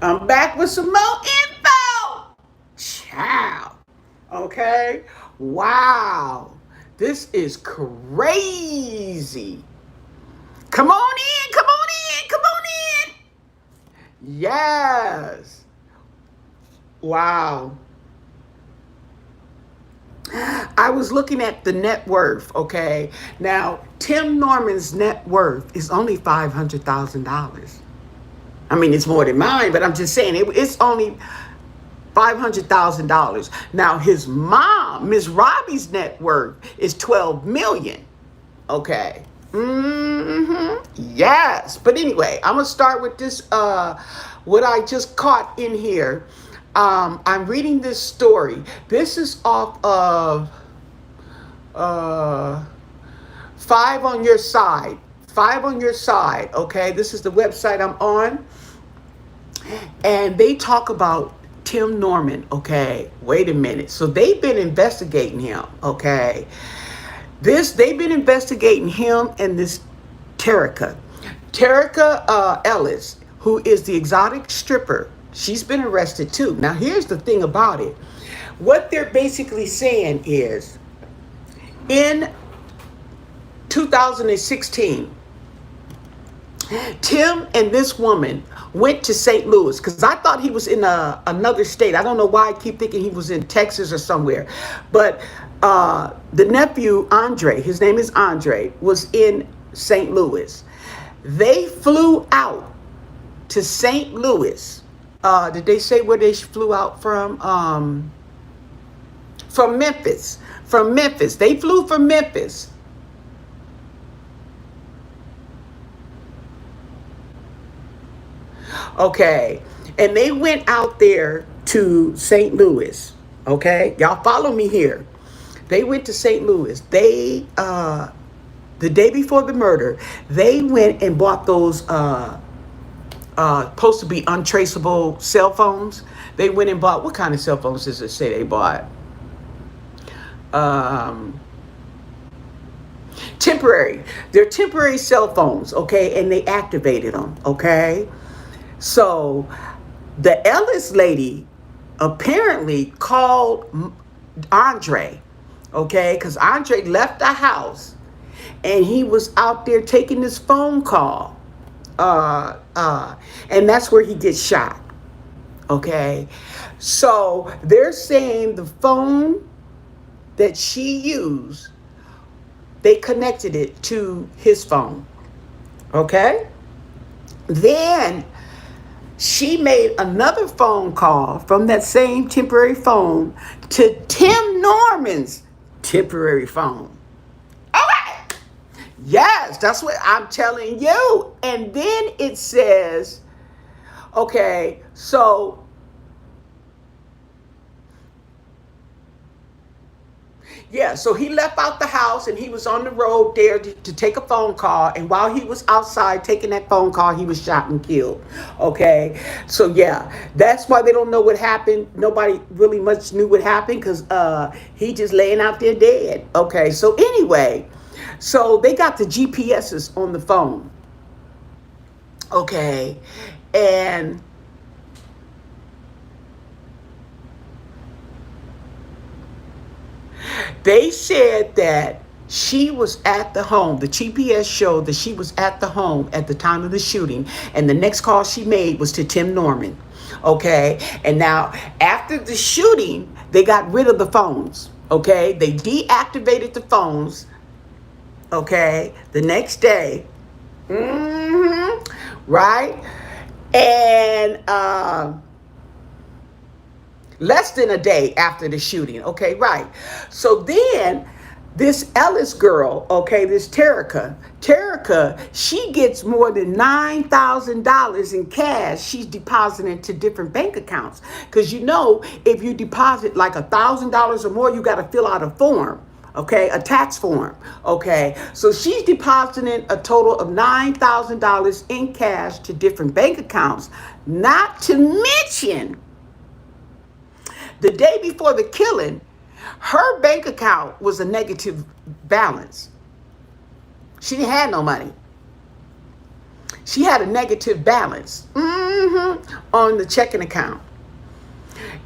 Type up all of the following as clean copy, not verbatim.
I'm back with some more info. Ciao. Okay. Wow. This is crazy. Come on in. Come on in. Come on in. Yes. Wow. I was looking at the net worth, okay? Now, Tim Norman's net worth is only $500,000. I mean, it's more than mine, but I'm just saying it's only $500,000. Now, his mom, Miss Robbie's net worth is $12 million. Okay. Yes. But anyway, I'm gonna start with this. What I just caught in here. I'm reading this story. This is off of uh, Five on Your Side. Five on Your Side. Okay. This is the website I'm on, and they talk about Tim Norman. Okay. Wait a minute. So they've been investigating him. Okay. They've been investigating him and this Terica. Terica Ellis, who is the exotic stripper. She's been arrested too. Now here's the thing about it. What they're basically saying is in 2016, Tim and this woman went to St. Louis because I thought he was in another state. I don't know why I keep thinking he was in Texas or somewhere. But the nephew, Andre, his name is Andre, was in St. Louis. They flew out to St. Louis. Did they say where they flew out from? From Memphis. From Memphis. They flew from Memphis. Okay. And they went out there to St. Louis. Okay. Y'all follow me here. They went to St. Louis. They, the day before the murder, they went and bought those, supposed to be untraceable cell phones. They went and bought, what kind of cell phones does it say they bought? Temporary. They're temporary cell phones, okay? And they activated them, okay? So the Ellis lady apparently called Andre, okay? Because Andre left the house and he was out there taking this phone call. And that's where he gets shot, okay? So they're saying the phone that she used, they connected it to his phone, okay? Then she made another phone call from that same temporary phone to Tim Norman's temporary phone. Okay. Yes, that's what I'm telling you. And then it says, okay, so yeah, so he left out the house and he was on the road there to take a phone call. And while he was outside taking that phone call, he was shot and killed. Okay, so yeah, that's why they don't know what happened. Nobody really much knew what happened because he just laying out there dead. Okay, so anyway, so they got the GPSs on the phone. Okay, and they said that she was at the home. The GPS showed that she was at the home at the time of the shooting. And the next call she made was to Tim Norman. Okay. And now after the shooting, they got rid of the phones. Okay. They deactivated the phones. Okay. The next day. Right. And, less than a day after the shooting. Okay, right. So then this Ellis girl, okay, this Terica, she gets more than $9,000 in cash she's depositing to different bank accounts. Because you know, if you deposit like $1,000 or more, you got to fill out a form. Okay, a tax form. Okay, so she's depositing a total of $9,000 in cash to different bank accounts, not to mention the day before the killing, her bank account was a negative balance. She didn't have no money. She had a negative balance on the checking account.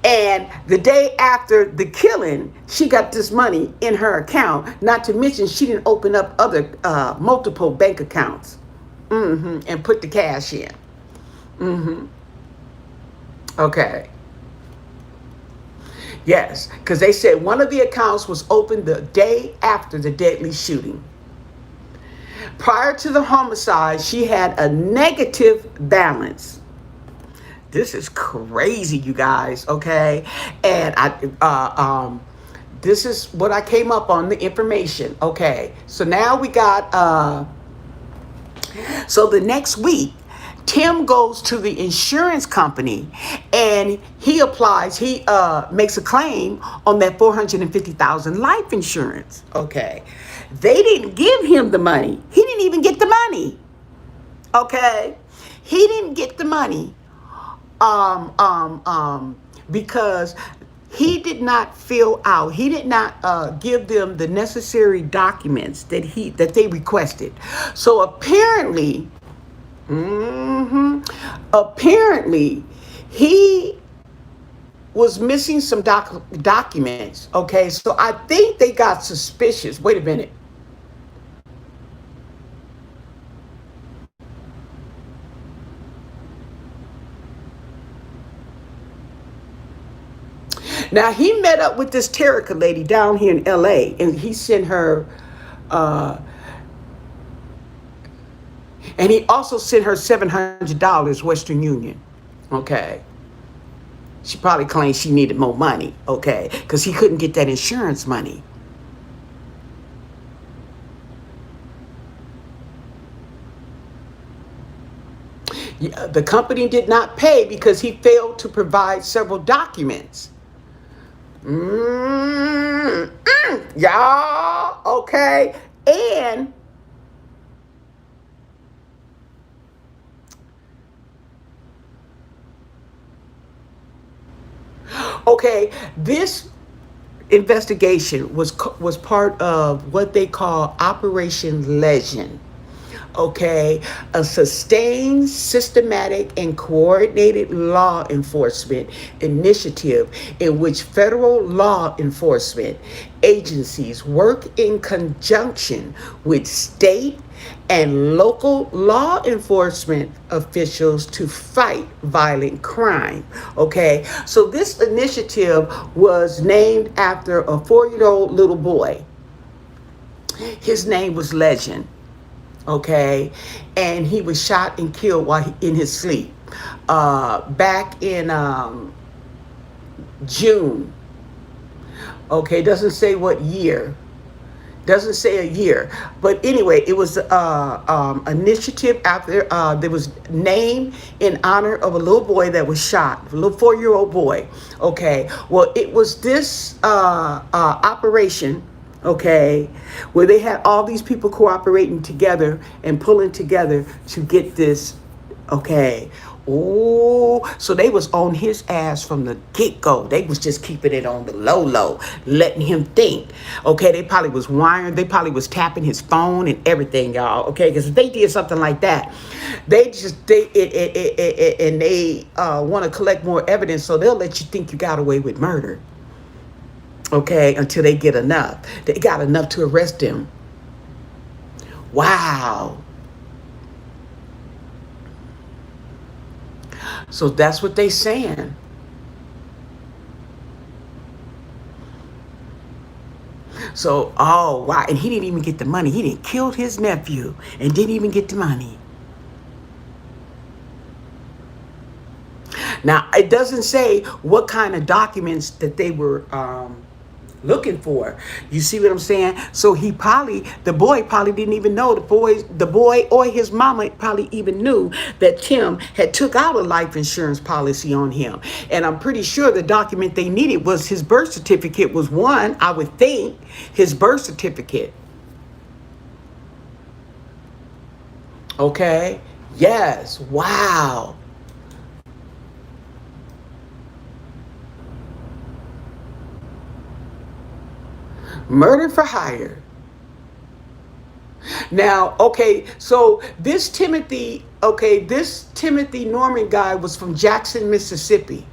And the day after the killing, she got this money in her account. Not to mention, she didn't open up other multiple bank accounts and put the cash in. Okay. Yes, because they said one of the accounts was opened the day after the deadly shooting. Prior to the homicide, she had a negative balance. This is crazy, you guys, okay? And this is what I came up on, the information, okay? So now we got, so the next week, Tim goes to the insurance company and he applies, he makes a claim on that $450,000 life insurance, okay? They didn't give him the money. He didn't even get the money, okay? He didn't get the money because he did not fill out, he did not give them the necessary documents that they requested. So apparently, apparently he was missing some documents. Okay, so I think they got suspicious. Wait a minute. Now he met up with this Terica lady down here in LA, and he sent her and he also sent her $700 Western Union. Okay. She probably claimed she needed more money, okay, because he couldn't get that insurance money. Yeah, the company did not pay because he failed to provide several documents. Y'all, okay, and okay, this investigation was part of what they call Operation Legend. Okay, a sustained, systematic, and coordinated law enforcement initiative in which federal law enforcement agencies work in conjunction with state and local law enforcement officials to fight violent crime. Okay, so this initiative was named after a 4-year-old little boy. His name was Legend. Okay, and he was shot and killed while in his sleep back in June. Okay, doesn't say what year, doesn't say a year, but anyway, it was initiative after there was named in honor of a little boy that was shot, a little 4-year-old boy. Okay, well, it was this operation, okay, where they had all these people cooperating together and pulling together to get this, okay. Oh, so they was on his ass from the get-go. They was just keeping it on the low, letting him think. Okay, they probably was wiring, they probably was tapping his phone and everything, y'all. Okay, because if they did something like that, they want to collect more evidence, so they'll let you think you got away with murder. Okay, until they get enough. They got enough to arrest him. Wow. So that's what they saying. So, oh, wow. And he didn't even get the money. He didn't kill his nephew and didn't even get the money. Now, it doesn't say what kind of documents that they were looking for. You see what I'm saying? So the boy probably didn't even know, the boy or his mama probably even knew that Tim had took out a life insurance policy on him. And I'm pretty sure the document they needed was his birth certificate was one, I would think, his birth certificate. Okay. Yes. Wow. Murder for hire. Now, okay, so this Timothy Okay, this Timothy Norman guy was from Jackson, Mississippi.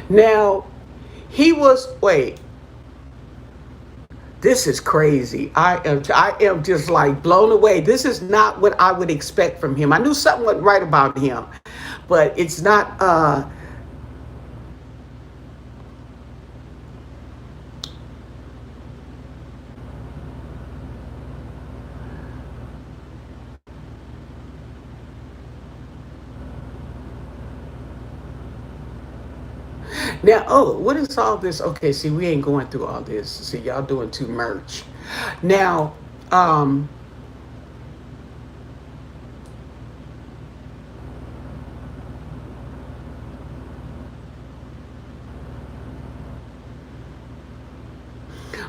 Now, he was, wait, this is crazy. I am just like blown away. This is not what I would expect from him. I knew something wasn't right about him, but it's not now, oh, what is all this? Okay, see, we ain't going through all this. See, y'all doing too much. Now,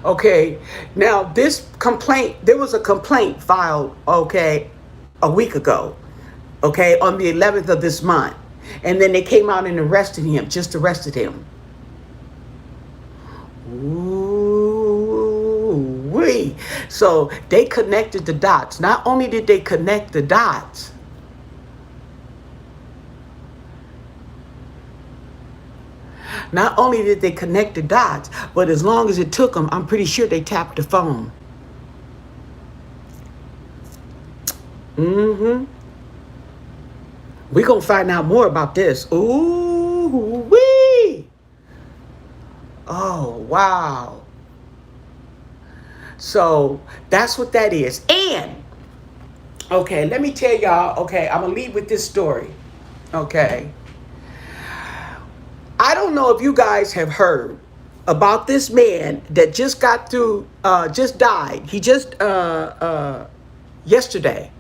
okay, now this complaint, there was a complaint filed, okay, a week ago, okay, on the 11th of this month. And then they came out and arrested him, just arrested him. Ooh, wee. So they connected the dots. Not only did they connect the dots, not only did they connect the dots, but as long as it took them, I'm pretty sure they tapped the phone. Mm-hmm. We're going to find out more about this. Ooh, wee. Oh, wow. So that's what that is. And, okay, let me tell y'all, okay, I'm going to leave with this story. Okay. I don't know if you guys have heard about this man that just got through, just died. He just, yesterday.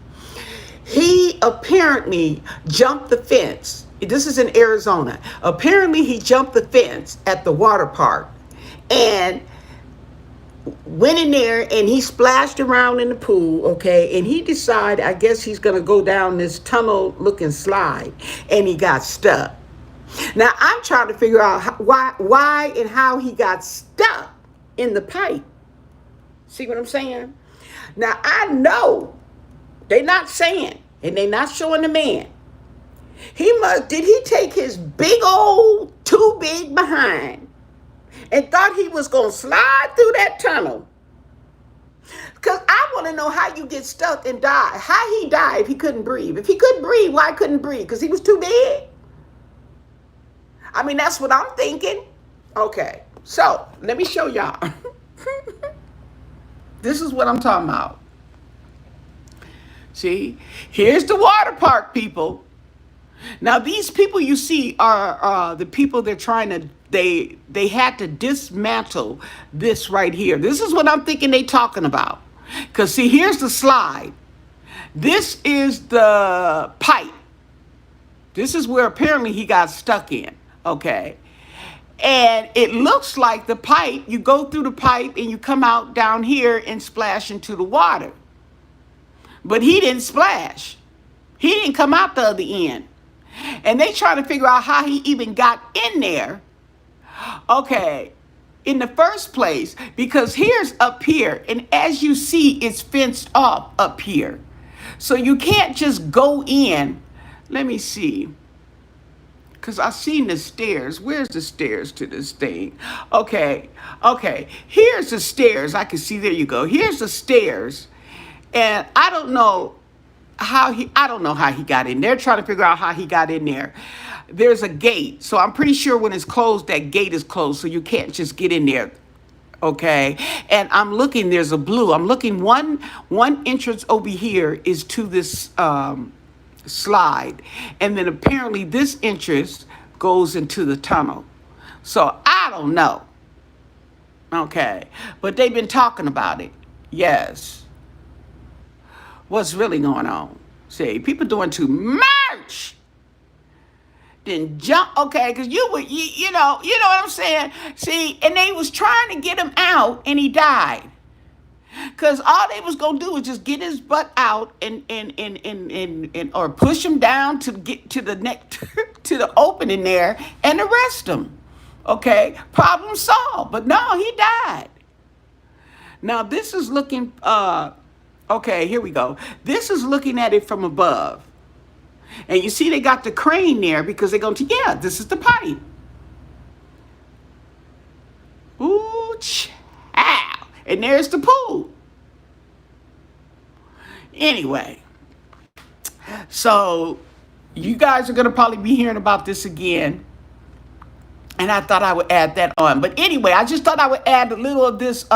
He apparently jumped the fence. This is in Arizona. Apparently, he jumped the fence at the water park and went in there and he splashed around in the pool, okay? And he decided, I guess he's going to go down this tunnel looking slide, and he got stuck. Now, I'm trying to figure out why and how he got stuck in the pipe. See what I'm saying? Now, I know they're not saying, and they're not showing the man. Did he take his big old, too big behind and thought he was going to slide through that tunnel? Because I want to know how you get stuck and die. How he died if he couldn't breathe. If he couldn't breathe, why couldn't breathe? Because he was too big? I mean, that's what I'm thinking. Okay, so let me show y'all. This is what I'm talking about. See, here's the water park, people. Now, these people you see are the people they're trying to, they had to dismantle this right here. This is what I'm thinking they talking about. Because, see, here's the slide. This is the pipe. This is where apparently he got stuck in, okay? And it looks like the pipe, you go through the pipe and you come out down here and splash into the water. But he didn't splash. He didn't come out the other end. And they try to figure out how he even got in there. Okay, in the first place, because here's up here, and as you see, it's fenced off up here. So you can't just go in. Let me see. Because I've seen the stairs. Where's the stairs to this thing? Okay. Here's the stairs. I can see, there you go. Here's the stairs. And I don't know how he got in there. Trying to figure out how he got in there. There's a gate. So I'm pretty sure when it's closed, that gate is closed. So you can't just get in there. Okay. And I'm looking, there's a blue. I'm looking, one entrance over here is to this slide. And then apparently this entrance goes into the tunnel. So I don't know. Okay. But they've been talking about it. Yes. What's really going on? See, people doing too much. Then jump, okay, because you know what I'm saying? See, and they was trying to get him out and he died. Because all they was going to do was just get his butt out and or push him down to get to the neck, to the opening there and arrest him. Okay, problem solved. But no, he died. Now this is looking, okay, here we go. This is looking at it from above. And you see they got the crane there because they're going to, yeah, this is the pipe. Ooh, child. And there's the pool. Anyway, so you guys are going to probably be hearing about this again. And I thought I would add that on. But anyway, I just thought I would add a little of this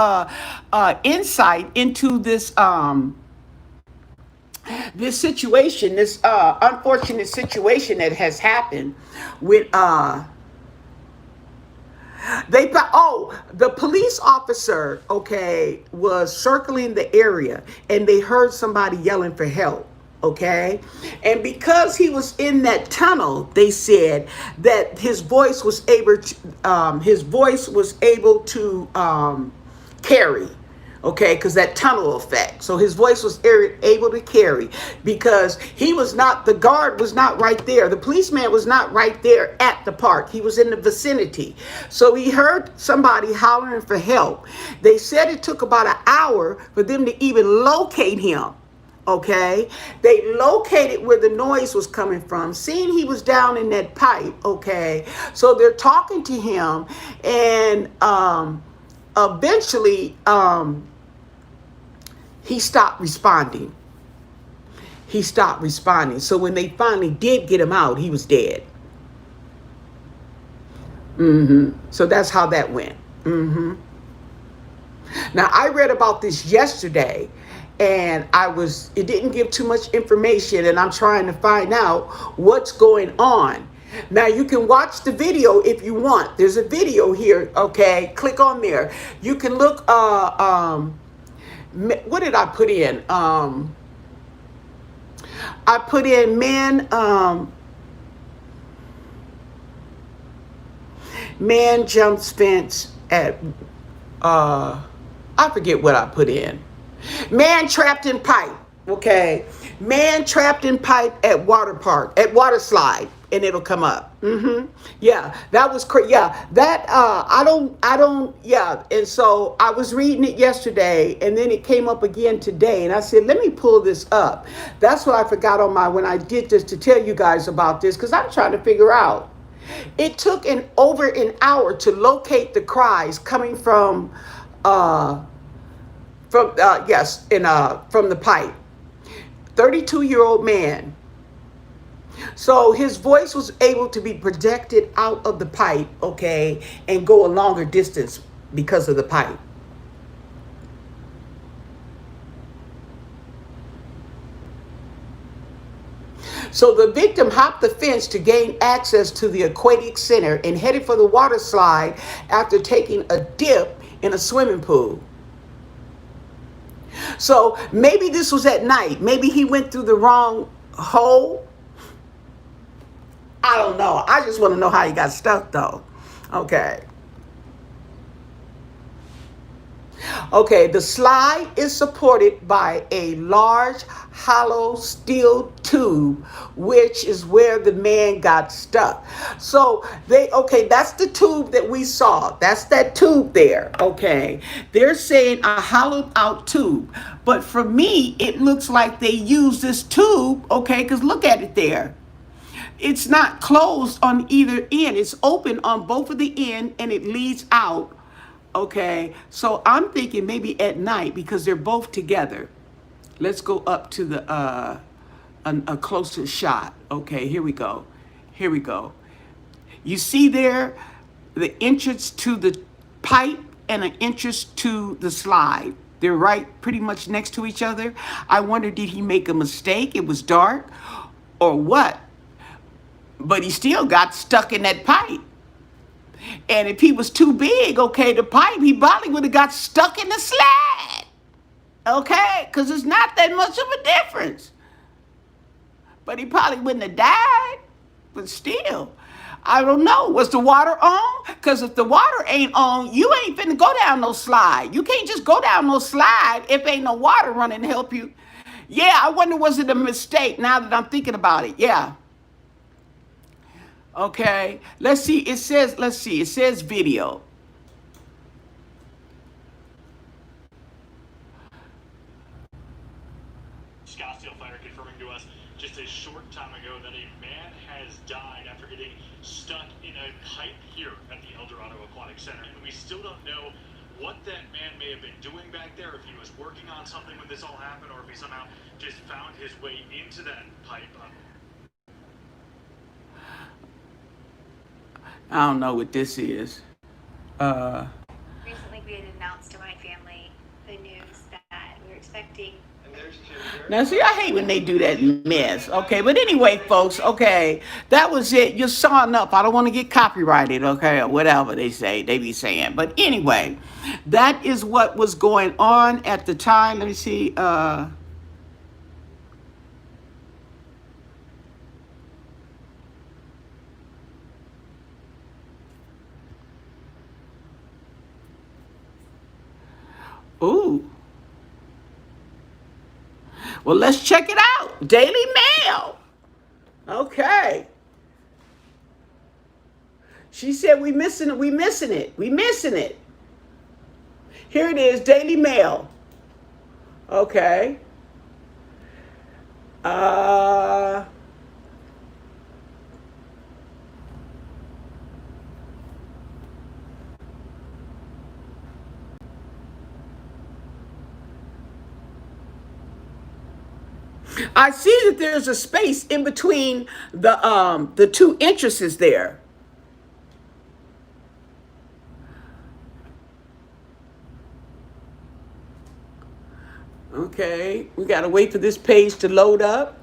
insight into this situation, this unfortunate situation that has happened with the police officer, okay, was circling the area and they heard somebody yelling for help. Okay, and because he was in that tunnel, they said that his voice was able to carry. Okay, because that tunnel effect. So his voice was able to carry because the guard was not right there. The policeman was not right there at the park. He was in the vicinity. So he heard somebody hollering for help. They said it took about an hour for them to even locate him. Okay, they located where the noise was coming from, seeing he was down in that pipe. Okay, so they're talking to him, and eventually he stopped responding. So when they finally did get him out, he was dead. So that's how that went. Now I read about this yesterday, and it didn't give too much information, and I'm trying to find out what's going on. Now you can watch the video if you want. There's a video here, okay? Click on there. You can look, what did I put in? I put in man jumps fence at, I forget what I put in. Man trapped in pipe, okay? Man trapped in pipe at water slide, and it'll come up. Yeah, that was crazy. Yeah, that, yeah. And so I was reading it yesterday, and then it came up again today, and I said, let me pull this up. That's what I forgot when I did this, to tell you guys about this, because I'm trying to figure out. It took over an hour to locate the cries coming from the pipe. 32-year-old man. So his voice was able to be projected out of the pipe, okay, and go a longer distance because of the pipe. So the victim hopped the fence to gain access to the aquatic center and headed for the water slide after taking a dip in a swimming pool. So maybe this was at night. Maybe he went through the wrong hole. I don't know. I just want to know how he got stuck, though. Okay. Okay, the slide is supported by a large hollow steel tube, which is where the man got stuck. So that's the tube that we saw. That's that tube there. Okay, they're saying a hollowed out tube, but for me, it looks like they used this tube. Okay, because look at it there. It's not closed on either end. It's open on both of the end, and it leads out. Okay, so I'm thinking maybe at night because they're both together. Let's go up to the a closer shot. Okay, here we go. You see there the entrance to the pipe and an entrance to the slide. They're right pretty much next to each other. I wonder, did he make a mistake? It was dark or what? But he still got stuck in that pipe. And if he was too big, okay, the pipe, he probably would have got stuck in the slide. Okay? Because it's not that much of a difference. But he probably wouldn't have died. But still, I don't know. Was the water on? Because if the water ain't on, you ain't finna go down no slide. You can't just go down no slide if ain't no water running to help you. Yeah, I wonder, was it a mistake now that I'm thinking about it? Yeah. Okay, let's see, it says video. Scottsdale Fire confirming to us just a short time ago that a man has died after getting stuck in a pipe here at the El Dorado Aquatic Center. And we still don't know what that man may have been doing back there, if he was working on something when this all happened, or if he somehow just found his way into that pipe. I don't know what this is. Recently, we had announced to my family the news that we were expecting. Now, see, I hate when they do that mess. Okay, but anyway, folks, okay, that was it. You're sawing up. I don't want to get copyrighted, okay, or whatever they be saying. But anyway, that is what was going on at the time. Let me see. Ooh. Well, let's check it out. Daily Mail. Okay. She said we missing it. We missing it. We missing it. Here it is, Daily Mail. Okay. I see that there's a space in between the two entrances there. Okay, we gotta wait for this page to load up.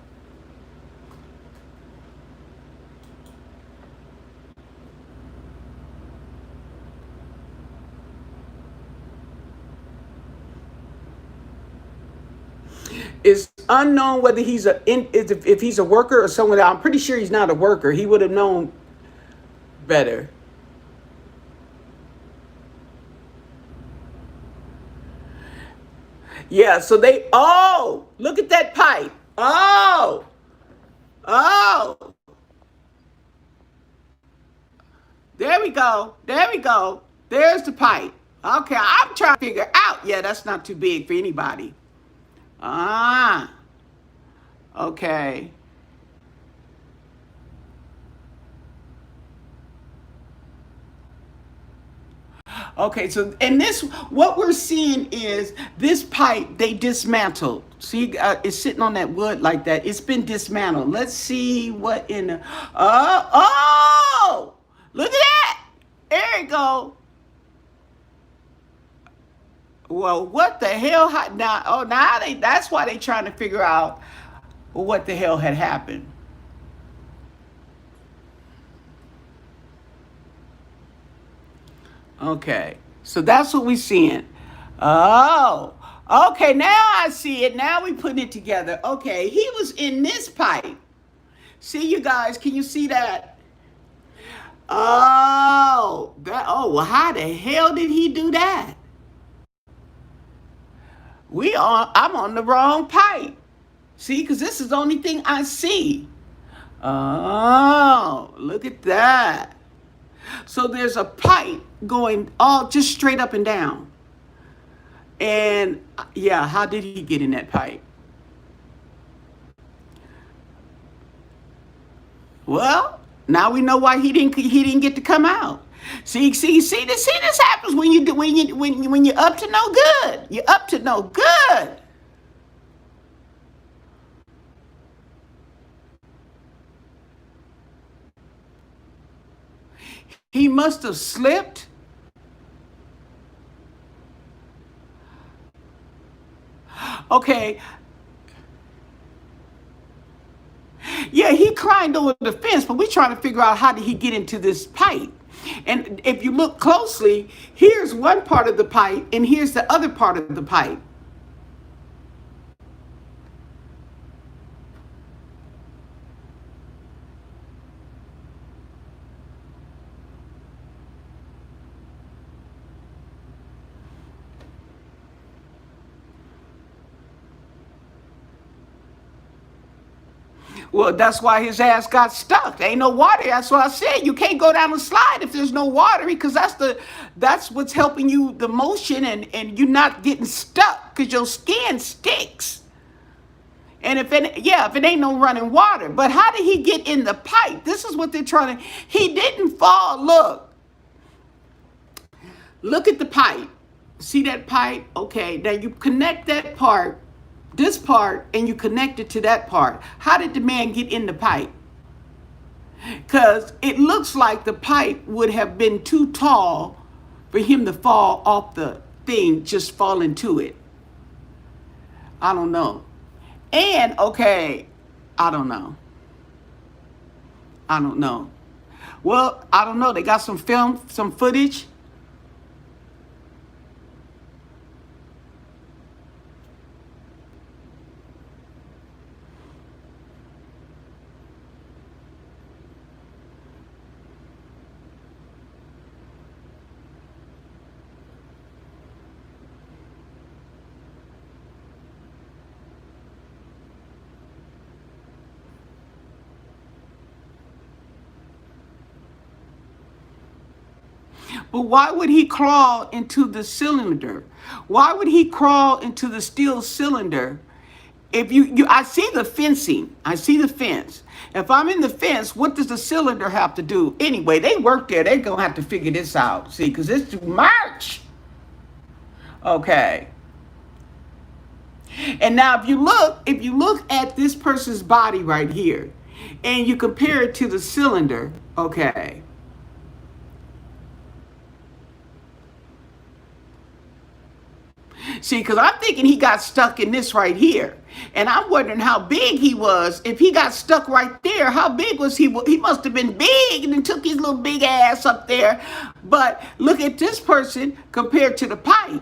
It's unknown whether if he's a worker or someone. I'm pretty sure he's not a worker. He would have known better. Yeah, so look at that pipe. Oh, there we go. There we go. There's the pipe. Okay, I'm trying to figure out. Yeah, that's not too big for anybody. Okay. Okay, so what we're seeing is this pipe they dismantled. See, it's sitting on that wood like that. It's been dismantled. Let's see what in the. Look at that. There you go. Well, what the hell? Now, that's why they trying to figure out what the hell had happened. Okay, so that's what we're seeing. Oh, okay, now I see it. Now we putting it together. Okay, he was in this pipe. See, you guys, can you see that? Oh, well, how the hell did he do that? I'm on the wrong pipe. See, because this is the only thing I see. Oh, look at that. So there's a pipe going all just straight up and down. And yeah, how did he get in that pipe? Well, now we know why he didn't get to come out. See this happens when you're up to no good. You're up to no good. He must have slipped. Okay. Yeah, he climbed over the fence, but we're trying to figure out how did he get into this pipe. And if you look closely, here's one part of the pipe and here's the other part of the pipe. Well, that's why his ass got stuck. There ain't no water. That's what I said. You can't go down the slide if there's no water, because that's what's helping you, the motion, and you're not getting stuck because your skin sticks. And if it ain't no running water. But how did he get in the pipe? This is what they're trying to, he didn't fall. Look at the pipe. See that pipe? Okay, now you connect that part, this part, and you connect it to that part. How did the man get in the pipe? Because it looks like the pipe would have been too tall for him to fall off the thing, just fall into it. I don't know. And, okay, I don't know. Well, I don't know. They got some film, some footage. But why would he crawl into the cylinder? Why would he crawl into the steel cylinder? If I see the fencing. I see the fence. If I'm in the fence, what does the cylinder have to do? Anyway, they work there. They're going to have to figure this out. See, because it's too much. Okay. And now if you look at this person's body right here, and you compare it to the cylinder, okay. See, because I'm thinking he got stuck in this right here. And I'm wondering how big he was. If he got stuck right there, how big was he? He must have been big and then took his little big ass up there. But look at this person compared to the pipe.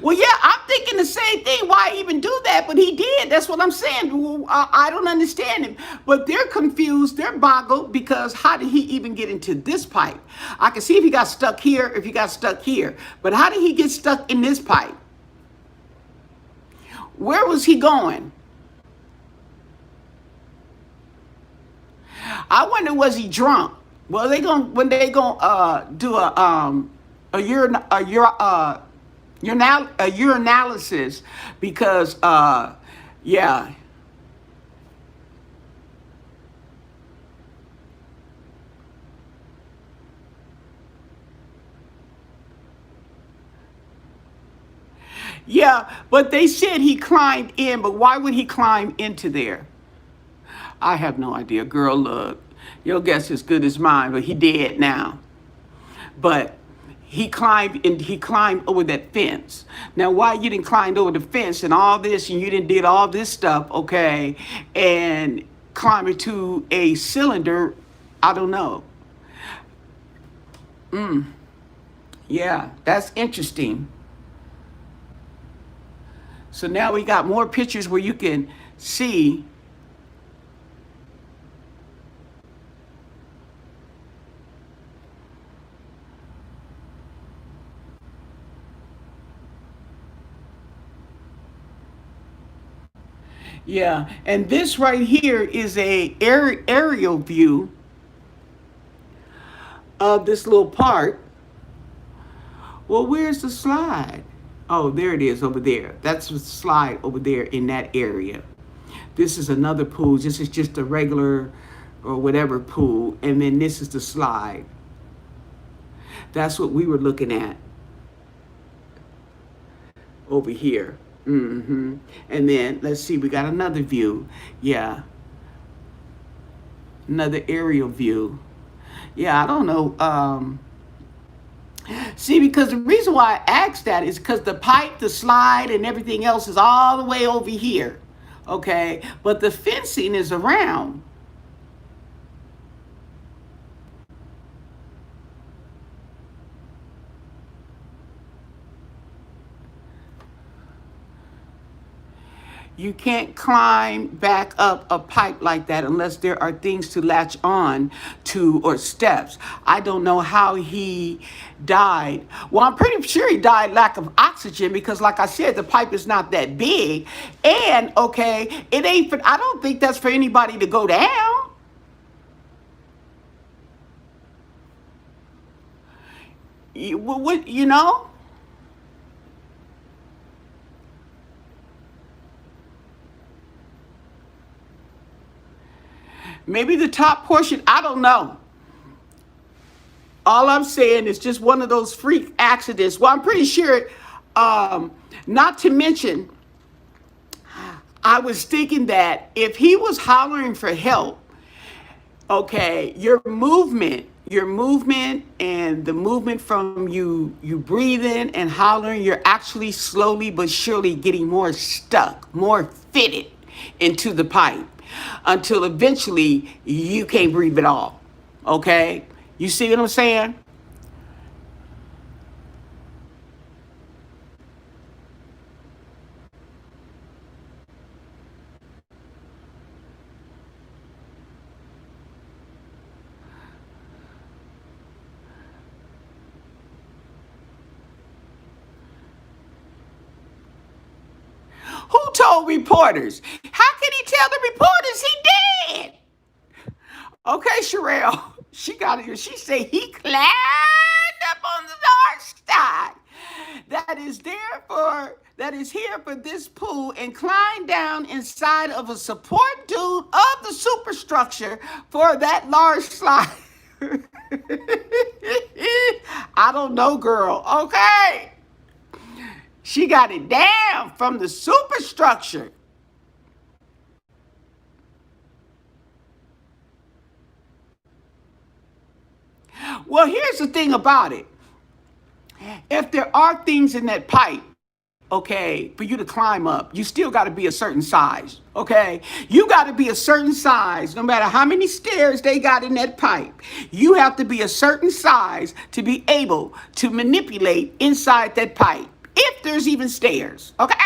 Well, yeah, I'm thinking the same thing. Why even do that? But he did. That's what I'm saying. Well, I don't understand him. But they're confused. They're boggled because how did he even get into this pipe? I can see if he got stuck here, if he got stuck here. But how did he get stuck in this pipe? Where was he going? I wonder, was he drunk? Well, when they gonna do a urinalysis because yeah. Yeah, but they said he climbed in, but why would he climb into there? I have no idea. Girl, look, your guess is as good as mine, but he dead now. But he climbed over that fence. Now, why you didn't climb over the fence and all this, and you didn't did all this stuff, okay, and climb into a cylinder, I don't know. Yeah, that's interesting. So now we got more pictures where you can see. Yeah, and this right here is a aerial view of this little part. Well, where's the slide? Oh, there it is over there. That's the slide over there in that area. This is another pool. This is just a regular or whatever pool. And then this is the slide. That's what we were looking at over here. And then let's see, we got another view. Yeah. Another aerial view. Yeah, I don't know. See, because the reason why I asked that is because the pipe, the slide, and everything else is all the way over here. Okay. But the fencing is around. You can't climb back up a pipe like that unless there are things to latch on to or steps. I don't know how he died. Well, I'm pretty sure he died lack of oxygen because, like I said, the pipe is not that big. And, okay, it ain't for, I don't think that's for anybody to go down. You know? Maybe the top portion, I don't know. All I'm saying is just one of those freak accidents. Well, I'm pretty sure, not to mention, I was thinking that if he was hollering for help, okay, your movement and the movement from you breathing and hollering, you're actually slowly but surely getting more stuck, more fitted into the pipe until eventually you can't breathe at all. Okay? You see what I'm saying? Who told reporters? How can he tell the reporters he dead? Okay, Sherelle. She got it. She said he climbed up on the dark side. That is here for this pool and climbed down inside of a support dude of the superstructure for that large slide. I don't know, girl. Okay. She got it down from the superstructure. Well, here's the thing about it. If there are things in that pipe, okay, for you to climb up, you still got to be a certain size, okay? You got to be a certain size, no matter how many stairs they got in that pipe. You have to be a certain size to be able to manipulate inside that pipe, if there's even stairs, okay?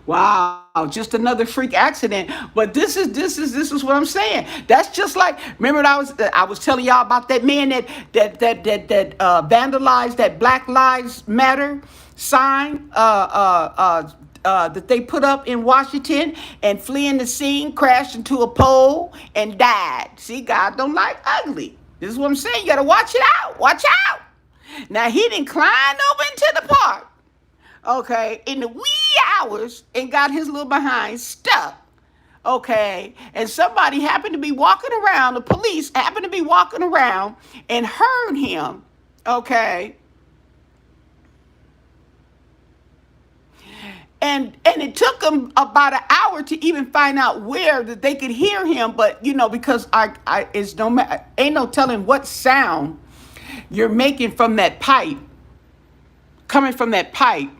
Wow, just another freak accident. But this is what I'm saying. That's just like, remember I was telling y'all about that man that vandalized that Black Lives Matter sign that they put up in Washington and fleeing the scene, crashed into a pole and died. See, God don't like ugly. This is what I'm saying. You gotta watch it out. Watch out. Now he didn't climb over into the park, okay, in the wee hours and got his little behind stuck, okay, and somebody happened to be walking around, the police happened to be walking around and heard him, okay, and it took them about an hour to even find out where that they could hear him, but because I it's no ain't no telling what sound you're making from that pipe, coming from that pipe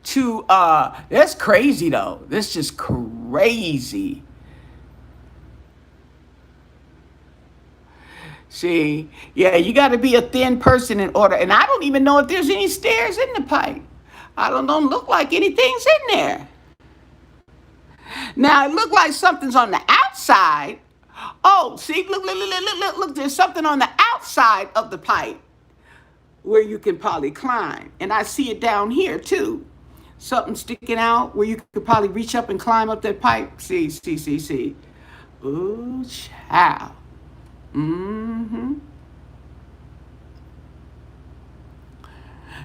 to that's crazy though. That's just crazy. See, yeah, you got to be a thin person in order, and I don't even know if there's any stairs in the pipe. I don't look like anything's in there. Now it looked like something's on the outside. Oh, see, look, there's something on the outside of the pipe where you can probably climb. And I see it down here too. Something sticking out where you could probably reach up and climb up that pipe. See. Ooh, child. Mm-hmm.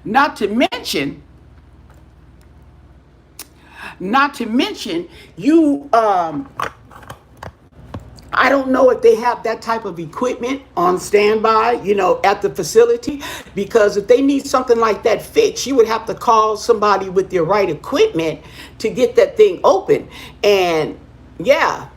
Not to mention, you I don't know if they have that type of equipment on standby, at the facility, because if they need something like that fixed, you would have to call somebody with the right equipment to get that thing open. And yeah.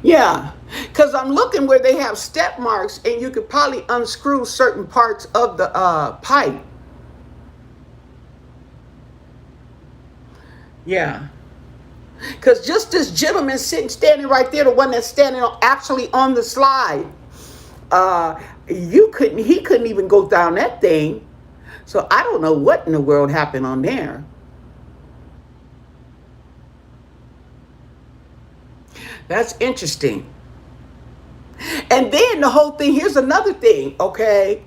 Yeah, because I'm looking where they have step marks and you could probably unscrew certain parts of the pipe. Yeah. Because just this gentleman standing right there, the one that's standing actually on the slide, he couldn't even go down that thing. So I don't know what in the world happened on there. That's interesting. And then the whole thing, here's another thing, okay?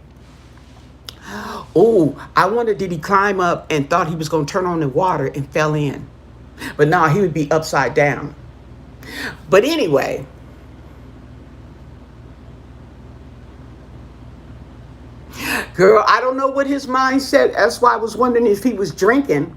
Oh, I wonder, did he climb up and thought he was going to turn on the water and fell in? But no, he would be upside down. But anyway, girl, I don't know what his mindset. That's why I was wondering if he was drinking.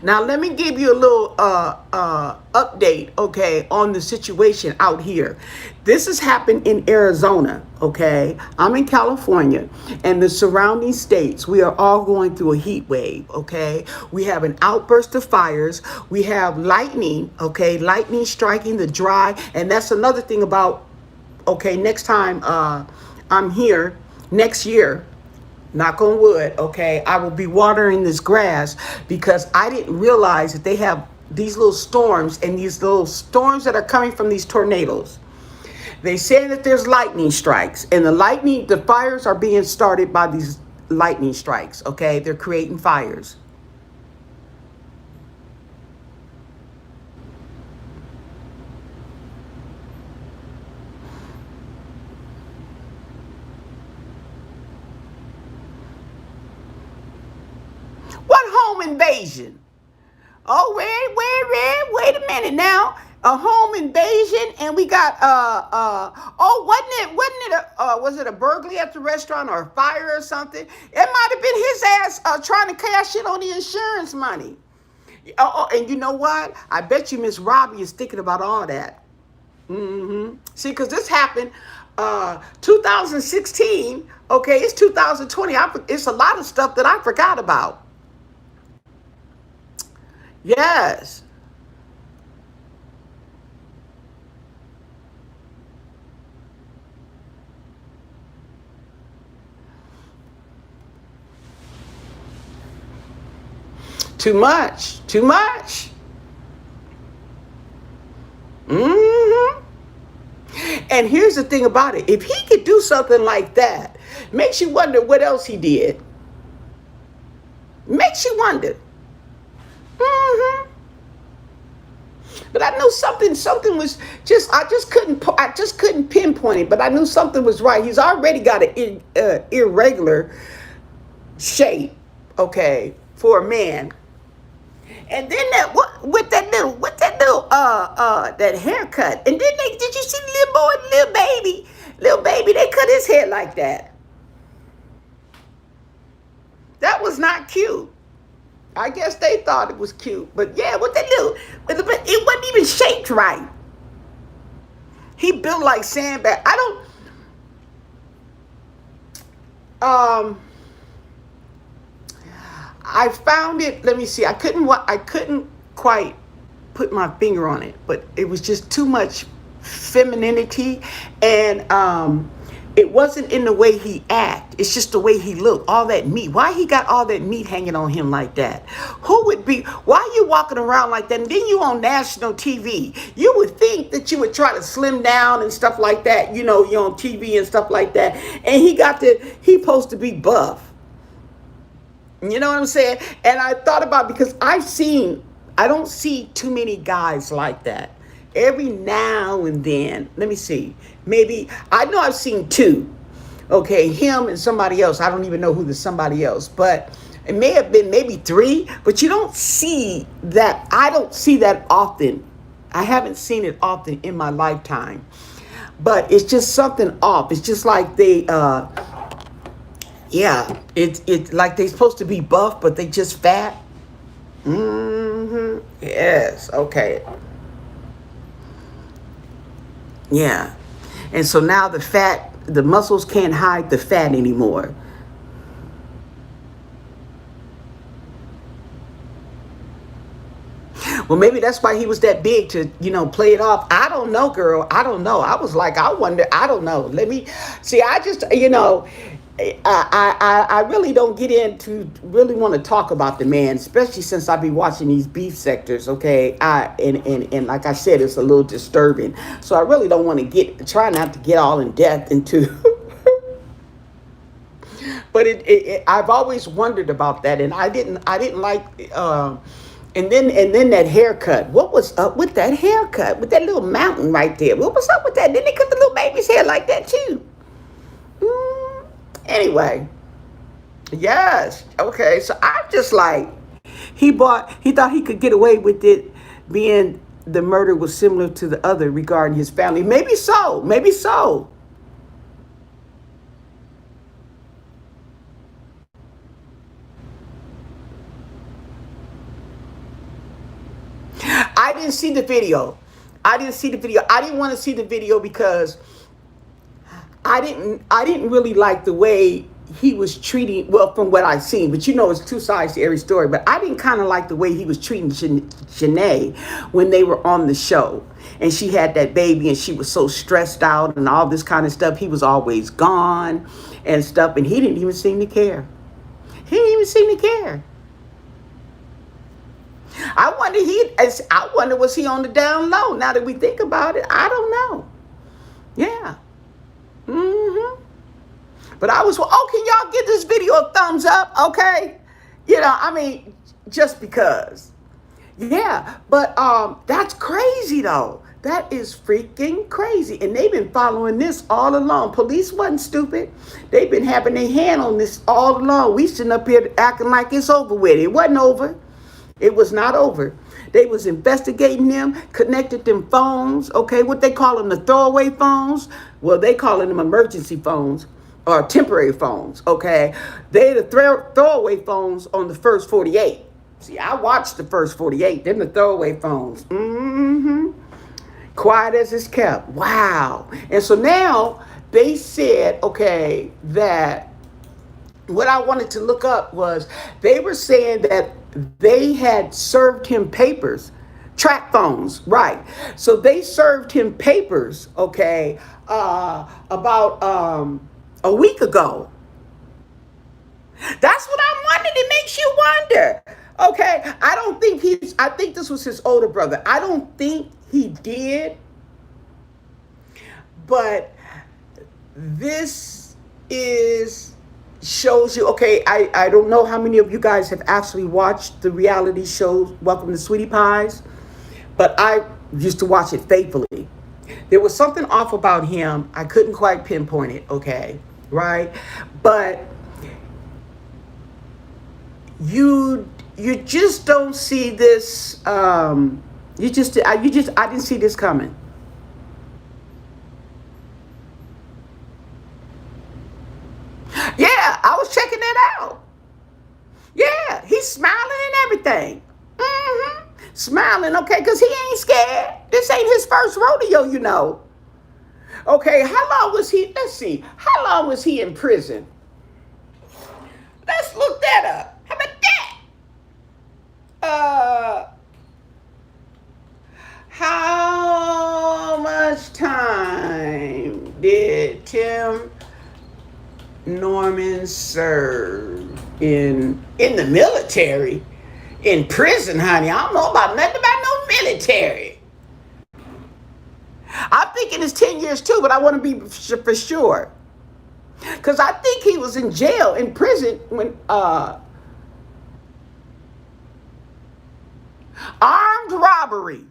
Now, let me give you a little update, okay, on the situation out here. This has happened in Arizona, okay? I'm in California, and the surrounding states, we are all going through a heat wave, okay? We have an outburst of fires. We have lightning, okay? Lightning striking the dry, and that's another thing about, okay, next time I'm here, next year, knock on wood, okay, I will be watering this grass because I didn't realize that they have these little storms and these little storms that are coming from these tornadoes. They say that there's lightning strikes, and the fires are being started by these lightning strikes, okay? They're creating fires. What home invasion? Oh, wait a minute now. A home invasion, and we got oh, was it a burglary at the restaurant or a fire or something? It might have been his ass trying to cash in on the insurance money. And you know what? I bet you Miss Robbie is thinking about all that. See, because this happened 2016. Okay, it's 2020. It's a lot of stuff that I forgot about. Yes. Too much. Too much. hmm And here's the thing about it. If he could do something like that, makes you wonder what else he did. Makes you wonder. hmm But I knew something was I just couldn't pinpoint it, but I knew something was right. He's already got an irregular shape, okay, for a man. And then with that little that haircut. And then did you see the little boy, little baby, they cut his hair like that. That was not cute. I guess they thought it was cute. But yeah, what they do, but it wasn't even shaped right. He built like sandbag. I found it, let me see. I couldn't quite put my finger on it, but it was just too much femininity, and it wasn't in the way he act. It's just the way he looked. All that meat. Why he got all that meat hanging on him like that? Why are you walking around like that? And then you on national TV. You would think that you would try to slim down and stuff like that. You know, you're on TV and stuff like that. And he supposed to be buff. You know what I'm saying? And I thought about, because I don't see too many guys like that. Every now and then, let me see, maybe, I know I've seen two. Okay, him and somebody else. I don't even know who the somebody else, but it may have been maybe three, but you don't see that. I don't see that often. I haven't seen it often in my lifetime, but it's just something off. It's just like yeah, it's like they're supposed to be buff, but they just fat. Yes, okay. Yeah. And so now the muscles can't hide the fat anymore. Well, maybe that's why he was that big to, play it off. I don't know, girl. I don't know. I was like, I wonder. I don't know. Let me see. I just, I really don't get into really want to talk about the man, especially since I be watching these beef sectors. Okay, and like I said, it's a little disturbing. So I really don't want to try not to get all in depth into. But I've always wondered about that, and I didn't like. And then that haircut. What what was up with that haircut, with that little mountain right there? What was up with that? Didn't they cut the little baby's hair like that too? Anyway, yes. Okay, so I'm just like, he thought he could get away with it being the murder was similar to the other regarding his family. Maybe so. Maybe so. I didn't see the video. I didn't want to see the video because I didn't really like the way he was treating, well, from what I've seen, but it's two sides to every story, but I didn't kind of like the way he was treating Janae when they were on the show and she had that baby and she was so stressed out and all this kind of stuff. He was always gone and stuff, and he didn't even seem to care. He didn't even seem to care. I wonder, was he on the down low? Now that we think about it, I don't know. Yeah. But I was, can y'all give this video a thumbs up? Okay. Just because. Yeah. But that's crazy though. That is freaking crazy. And they've been following this all along. Police wasn't stupid. They've been having their hand on this all along. We sitting up here acting like it's over with. It wasn't over. It was not over. They was investigating them, connected them phones, okay? What they call them, the throwaway phones? Well, they calling them emergency phones or temporary phones, okay? They the throwaway phones on the first 48. See, I watched the first 48. Them the throwaway phones. Quiet as it's kept. Wow. And so now they said, okay, that what I wanted to look up was they were saying that they had served him papers, track phones, right? So they served him papers, okay, about a week ago. That's what I'm wondering. It makes you wonder. Okay, I think this was his older brother. I don't think he did, but this shows you, okay, I don't know how many of you guys have actually watched the reality show Welcome to Sweetie Pies, but I used to watch it faithfully. There was something off about him. I couldn't quite pinpoint it, okay, right? But you just don't see this, I didn't see this coming. Yeah, I was checking that out. Yeah, he's smiling and everything. Smiling, okay, because he ain't scared. This ain't his first rodeo. Okay, how long was he, let's see, how long was he in prison? Let's look that up. How about that? How much time did Tim Norman serve in the military? In prison, honey. I don't know about nothing about no military. I'm thinking it's 10 years too, but I want to be for sure. Because I think he was in jail, in prison, when armed robbery.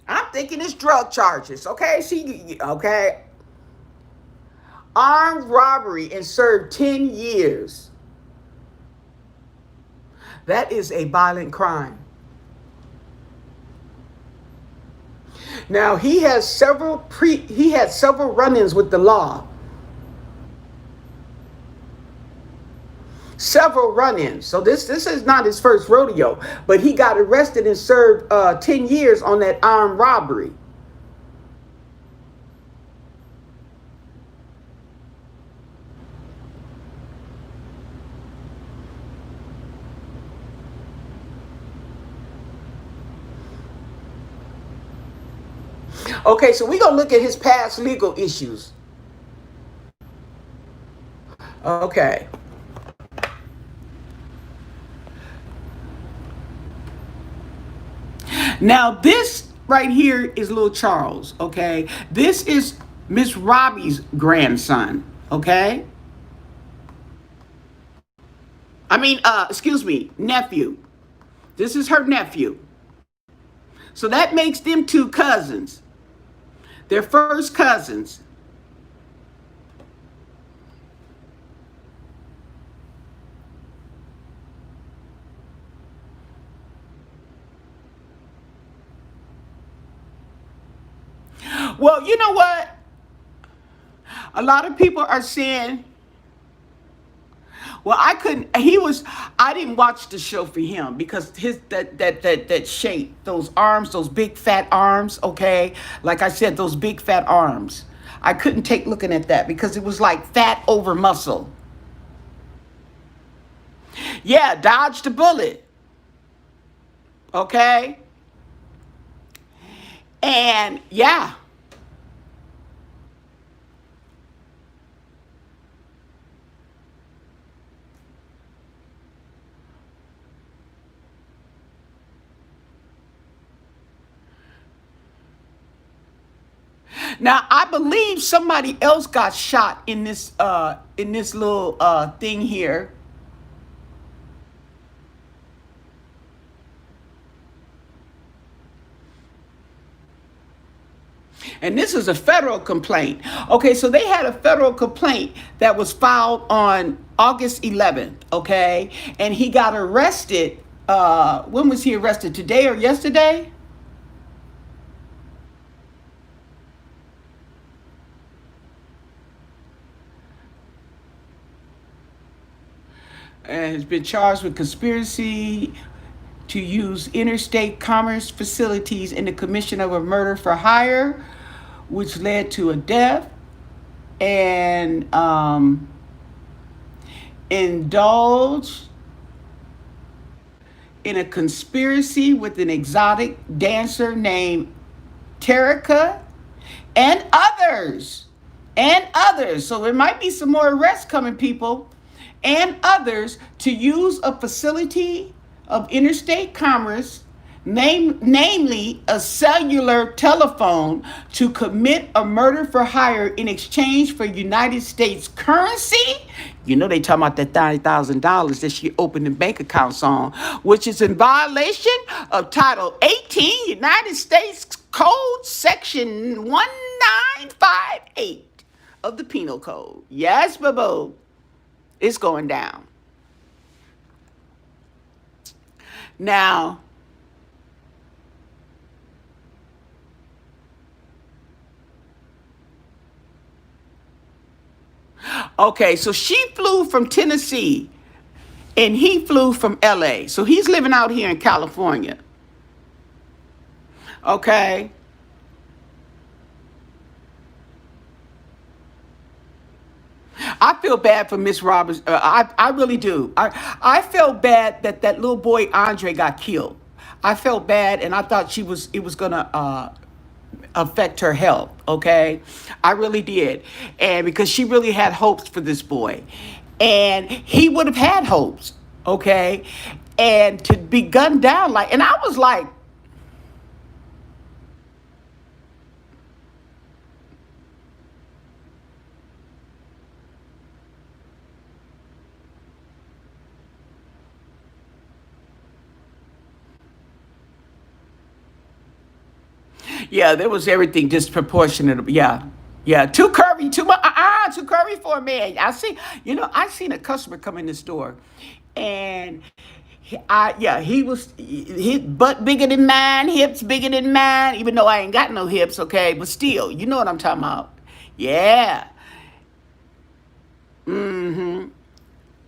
I'm thinking it's drug charges. Okay, okay. Armed robbery and served 10 years. That is a violent crime. Now he has several run-ins with the law. Several run-ins. So this is not his first rodeo, but he got arrested and served 10 years on that armed robbery. Okay, so we're going to look at his past legal issues. Okay. Now, this right here is little Charles, okay? This is Miss Robbie's grandson, okay? Excuse me, nephew. This is her nephew. So that makes them two cousins. They're first cousins. Well, you know what? A lot of people are saying, well, I couldn't. I didn't watch the show for him because his that shape, those arms, those big fat arms. Okay, like I said, those big fat arms. I couldn't take looking at that because it was like fat over muscle. Yeah, dodged the bullet. Okay, and yeah. Now I believe somebody else got shot in this little thing here. And this is a federal complaint. Okay, so they had a federal complaint that was filed on August 11th, okay? And he got arrested. When was he arrested? Today or yesterday? And has been charged with conspiracy to use interstate commerce facilities in the commission of a murder for hire, which led to a death, and indulged in a conspiracy with an exotic dancer named Terica and others. And others. So there might be some more arrests coming, people. And others to use a facility of interstate commerce, namely a cellular telephone, to commit a murder for hire in exchange for United States currency. You know they talking about that $30,000 that she opened the bank accounts on, which is in violation of Title 18 United States Code Section 1958 of the Penal Code. Yes, boo. It's going down. Now, okay, so she flew from Tennessee and he flew from LA. So he's living out here in California. Okay. I feel bad for Miss Roberts. I really do. I felt bad that that little boy Andre got killed. I felt bad, and I thought it was gonna affect her health. Okay, I really did, and because she really had hopes for this boy, and he would have had hopes. Okay, and to be gunned down like, and I was like, yeah, there was everything disproportionate. Yeah, yeah, too curvy, too much. Too curvy for a man. I seen a customer come in the store, and he was his butt bigger than mine, hips bigger than mine. Even though I ain't got no hips, okay, but still, you know what I'm talking about. Yeah. Mm-hmm.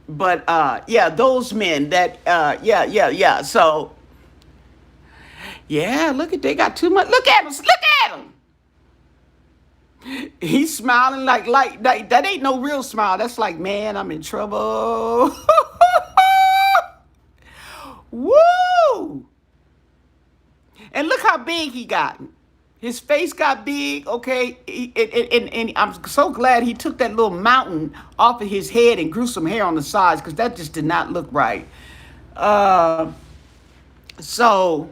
But yeah, those men that yeah. So yeah, look at they got too much. Look at him. Look at him. He's smiling like that ain't no real smile. That's like, man, I'm in trouble. Woo! And look how big he got. His face got big, okay? And I'm so glad he took that little mountain off of his head and grew some hair on the sides because that just did not look right. Uh, so,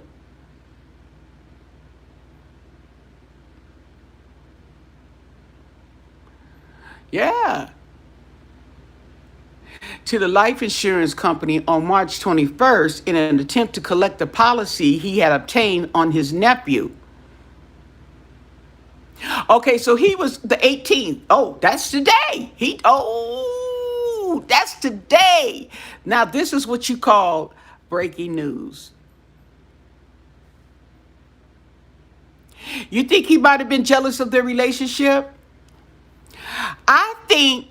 yeah. to the life insurance company on March 21st in an attempt to collect the policy he had obtained on his nephew. Okay, so he was the 18th. Oh, that's today. That's today. Now, this is what you call breaking news. You think he might have been jealous of their relationship? I think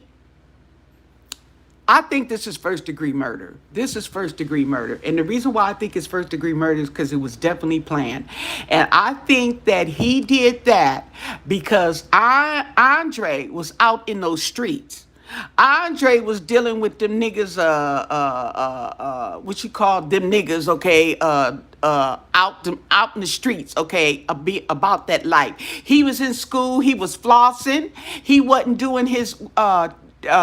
I think this is first degree murder. This is first degree murder. And the reason why I think it's first degree murder is because it was definitely planned. And I think that he did that because Andre was out in those streets. Andre was dealing with them niggas, what you call them niggas, okay, out in the streets, okay, about that life. He was in school, he was flossing, he wasn't doing his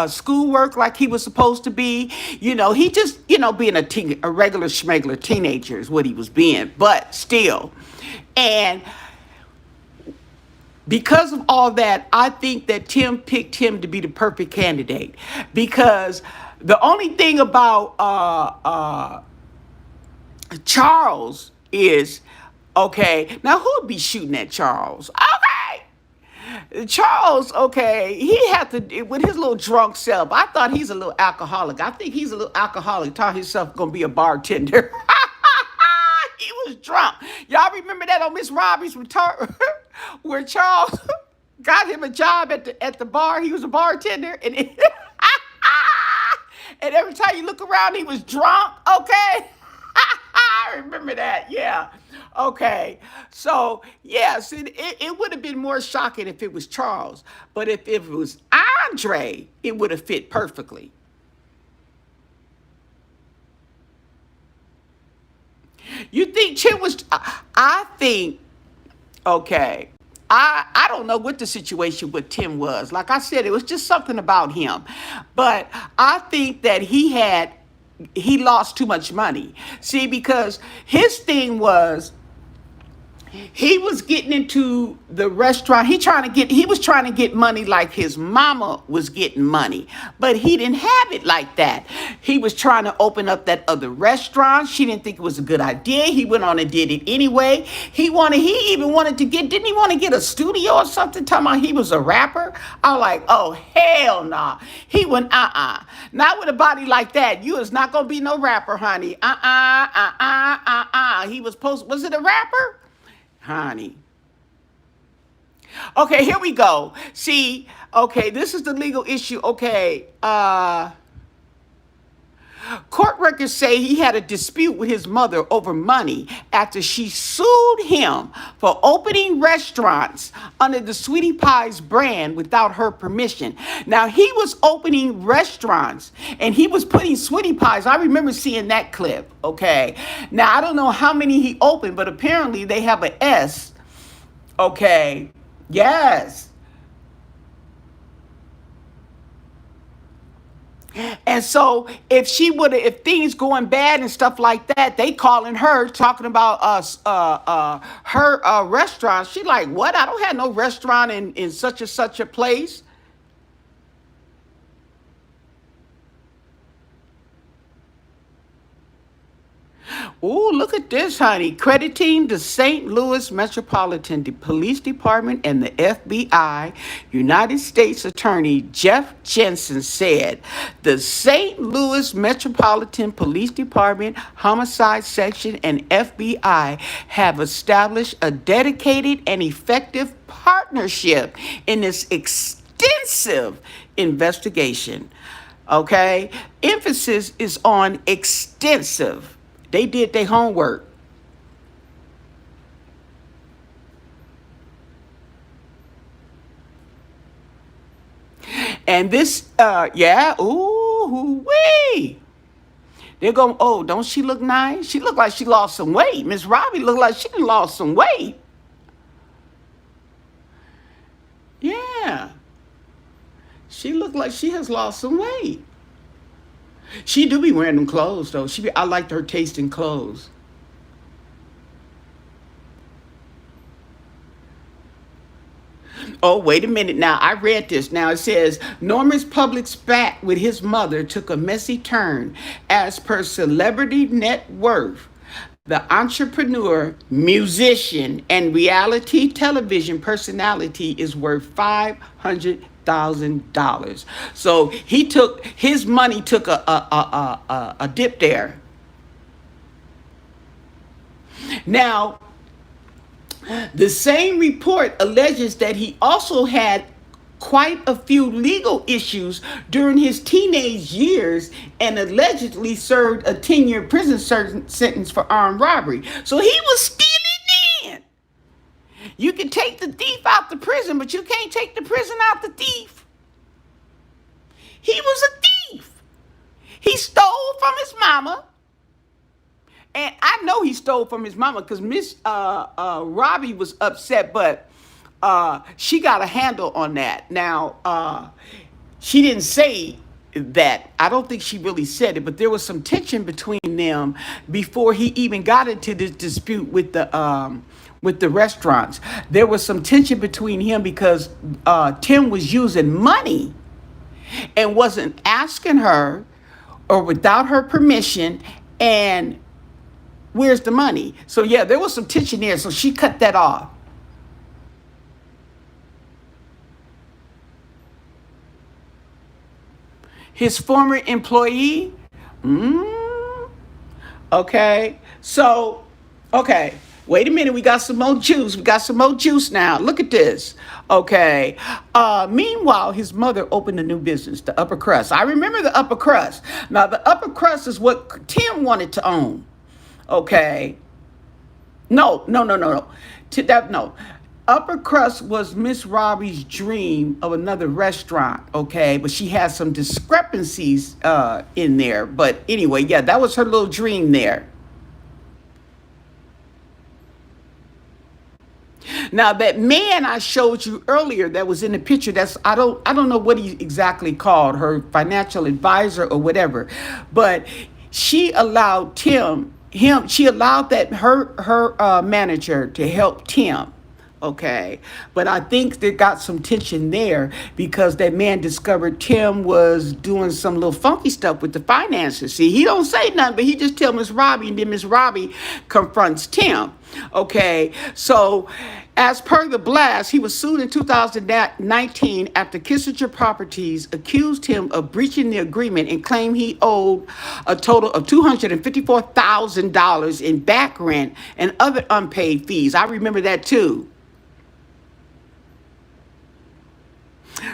schoolwork like he was supposed to be. He just, being a regular schmegler teenager is what he was being, but still. And because of all that, I think that Tim picked him to be the perfect candidate. Because the only thing about Charles is, okay, now who would be shooting at Charles? Okay. Charles, okay, he had to, with his little drunk self, I thought he's a little alcoholic. I think he's a little alcoholic, taught himself going to be a bartender. He was drunk. Y'all remember that on Miss Robbie's return, where Charles got him a job at the bar. He was a bartender, and and every time you look around, he was drunk. Okay, I remember that. Yeah. Okay. So yes, it would have been more shocking if it was Charles, but if it was Andre, it would have fit perfectly. You think Tim was? I think. Okay. I don't know what the situation with Tim was. Like I said, it was just something about him. But I think that he lost too much money. See, because his thing was he was getting into the restaurant. He was trying to get money like his mama was getting money, but he didn't have it like that. He was trying to open up that other restaurant. She didn't think it was a good idea. He went on and did it anyway. Didn't he want to get a studio or something? Talking about he was a rapper. I was like, oh, hell nah. He went, not with a body like that. You is not going to be no rapper, honey. Was it a rapper? Honey. Okay, here we go. See, okay, this is the legal issue. Okay, court records say he had a dispute with his mother over money after she sued him for opening restaurants under the Sweetie Pies brand without her permission. Now, he was opening restaurants and he was putting Sweetie Pies. I remember seeing that clip, okay? Now, I don't know how many he opened, but apparently they have an S, okay? Yes. And so if things going bad and stuff like that, they calling her talking about her restaurant. She like, what? I don't have no restaurant in such and such a place. Oh, look at this, honey. Crediting the St. Louis Metropolitan Police Department and the FBI, United States Attorney Jeff Jensen said the St. Louis Metropolitan Police Department, Homicide Section, and FBI have established a dedicated and effective partnership in this extensive investigation. Okay? Emphasis is on extensive. They did their homework. And this, wee. They're going, oh, don't she look nice? She look like she lost some weight. Miss Robbie looked like she lost some weight. Yeah. She looked like she has lost some weight. She do be wearing them clothes, though. I liked her taste in clothes. Oh, wait a minute now. I read this. Now it says Norman's public spat with his mother took a messy turn. As per Celebrity Net Worth, the entrepreneur, musician, and reality television personality is worth $500,000. So he took his money took a dip there. Now, the same report alleges that he also had quite a few legal issues during his teenage years and allegedly served a 10-year prison sentence for armed robbery. So he was stealing in. You can take the thief out the prison, but you can't take the prison out the thief. He was a thief. He stole from his mama. And I know he stole from his mama because Miss Robbie was upset, but she got a handle on that. Now, she didn't say that. I don't think she really said it, but there was some tension between them before he even got into this dispute with the restaurants. There was some tension between him because Tim was using money and wasn't asking her or without her permission, and where's the money? So yeah, there was some tension there. So she cut that off. His former employee? Okay. So, okay. Wait a minute. We got some more juice. We got some more juice now. Look at this. Okay. Meanwhile, his mother opened a new business, the Upper Crust. I remember the Upper Crust. Now, the Upper Crust is what Tim wanted to own. Okay. No. No. Upper Crust was Miss Robbie's dream of another restaurant, okay? But she had some discrepancies in there. But anyway, yeah, that was her little dream there. Now that man I showed you earlier that was in the picture, that's I don't know what he exactly called, her financial advisor or whatever, but she allowed she allowed that her manager to help Tim. Okay, but I think they got some tension there because that man discovered Tim was doing some little funky stuff with the finances. See, he don't say nothing, but he just tell Miss Robbie, and then Miss Robbie confronts Tim. Okay, so as per the blast, he was sued in 2019 after Kissinger Properties accused him of breaching the agreement and claimed he owed a total of $254,000 in back rent and other unpaid fees. I remember that too.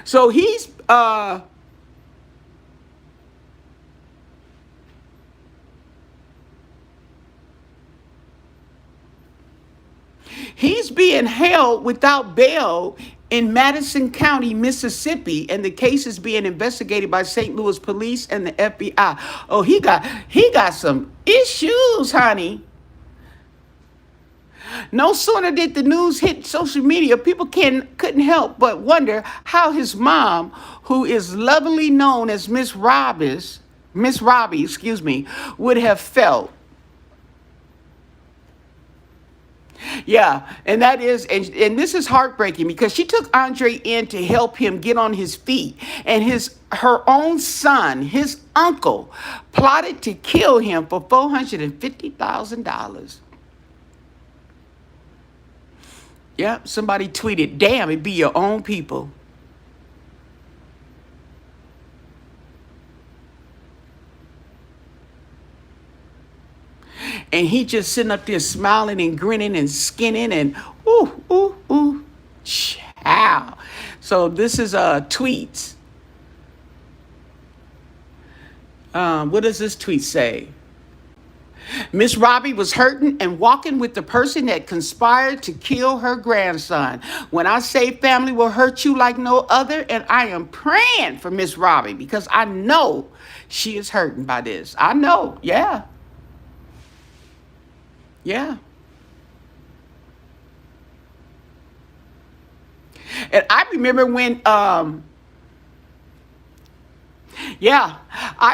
So he's being held without bail in Madison County, Mississippi, and the case is being investigated by St. Louis police and the FBI. Oh, he got some issues, honey. No sooner did the news hit social media, people couldn't help but wonder how his mom, who is lovingly known as Miss Robbie, would have felt. Yeah, and that is, and this is heartbreaking because she took Andre in to help him get on his feet, and her own son, his uncle, plotted to kill him for $450,000. Yeah, somebody tweeted, damn, it be your own people. And he just sitting up there smiling and grinning and skinning and ooh, chow. So this is tweets. What does this tweet say? Miss Robbie was hurting and walking with the person that conspired to kill her grandson. When I say family will hurt you like no other, and I am praying for Miss Robbie because I know she is hurting by this. I know, yeah. Yeah. And I remember when I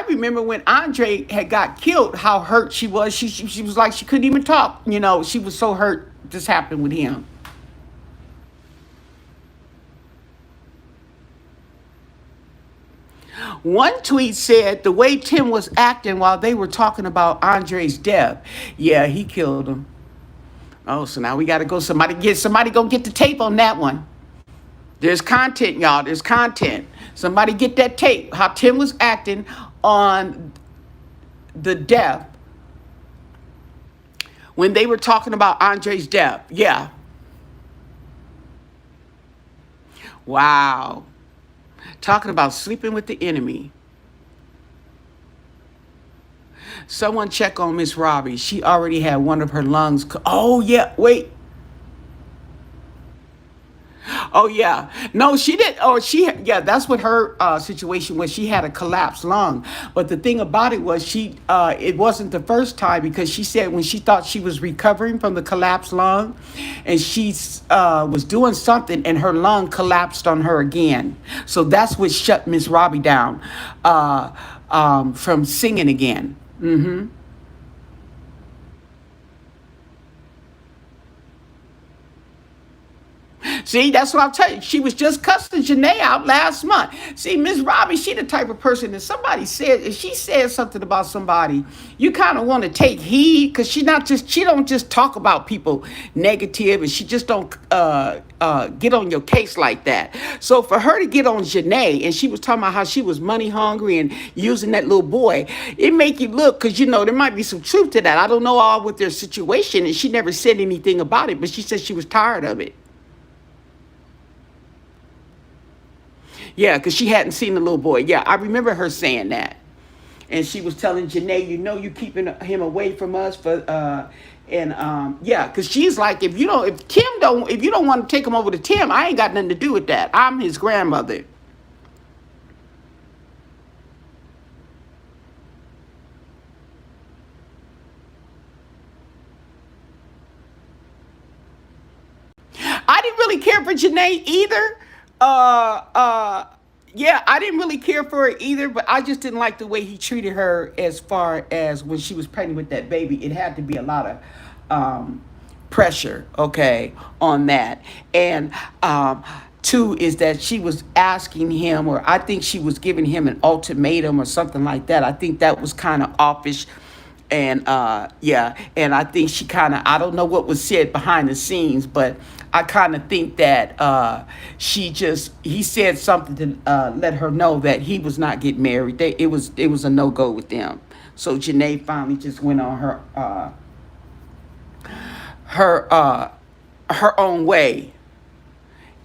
remember when Andre had got killed, how hurt she was. She was like she couldn't even talk. You know, she was so hurt this happened with him. One tweet said the way Tim was acting while they were talking about Andre's death. Yeah, he killed him. Oh, so now we got to go. Somebody go get the tape on that one. There's content, y'all. There's content. Somebody get that tape. How Tim was acting on the death when they were talking about Andre's death. Yeah. Wow. Talking about sleeping with the enemy. Someone check on Miss Robbie. She already had one of her lungs. Oh, yeah. Wait. Oh, yeah. No, she did. Oh, yeah, that's what her situation was. She had a collapsed lung. But the thing about it was it wasn't the first time, because she said when she thought she was recovering from the collapsed lung and she was doing something and her lung collapsed on her again. So that's what shut Miss Robbie down from singing again. Mm-hmm. See, that's what I'm telling you. She was just cussing Janae out last month. See, Miss Robbie, she the type of person that somebody said, if she says something about somebody, you kind of want to take heed, because she don't just talk about people negative, and she just don't get on your case like that. So for her to get on Janae, and she was talking about how she was money hungry and using that little boy, it make you look, because there might be some truth to that. I don't know all what their situation, and she never said anything about it, but she said she was tired of it. Yeah, because she hadn't seen the little boy. Yeah, I remember her saying that. And she was telling Janae, you keeping him away from us yeah, because she's like, if you don't want to take him over to Tim, I ain't got nothing to do with that. I'm his grandmother. I didn't really care for Janae either. Yeah, I didn't really care for her either, but I just didn't like the way he treated her as far as when she was pregnant with that baby. It had to be a lot of pressure, okay, on that. And two is that she was asking him, or I think she was giving him an ultimatum or something like that. I think that was kind of offish. And yeah, and I think she kind of, I don't know what was said behind the scenes, but I kind of think that he said something to let her know that he was not getting married. It was a no-go with them. So Janae finally just went on her own way.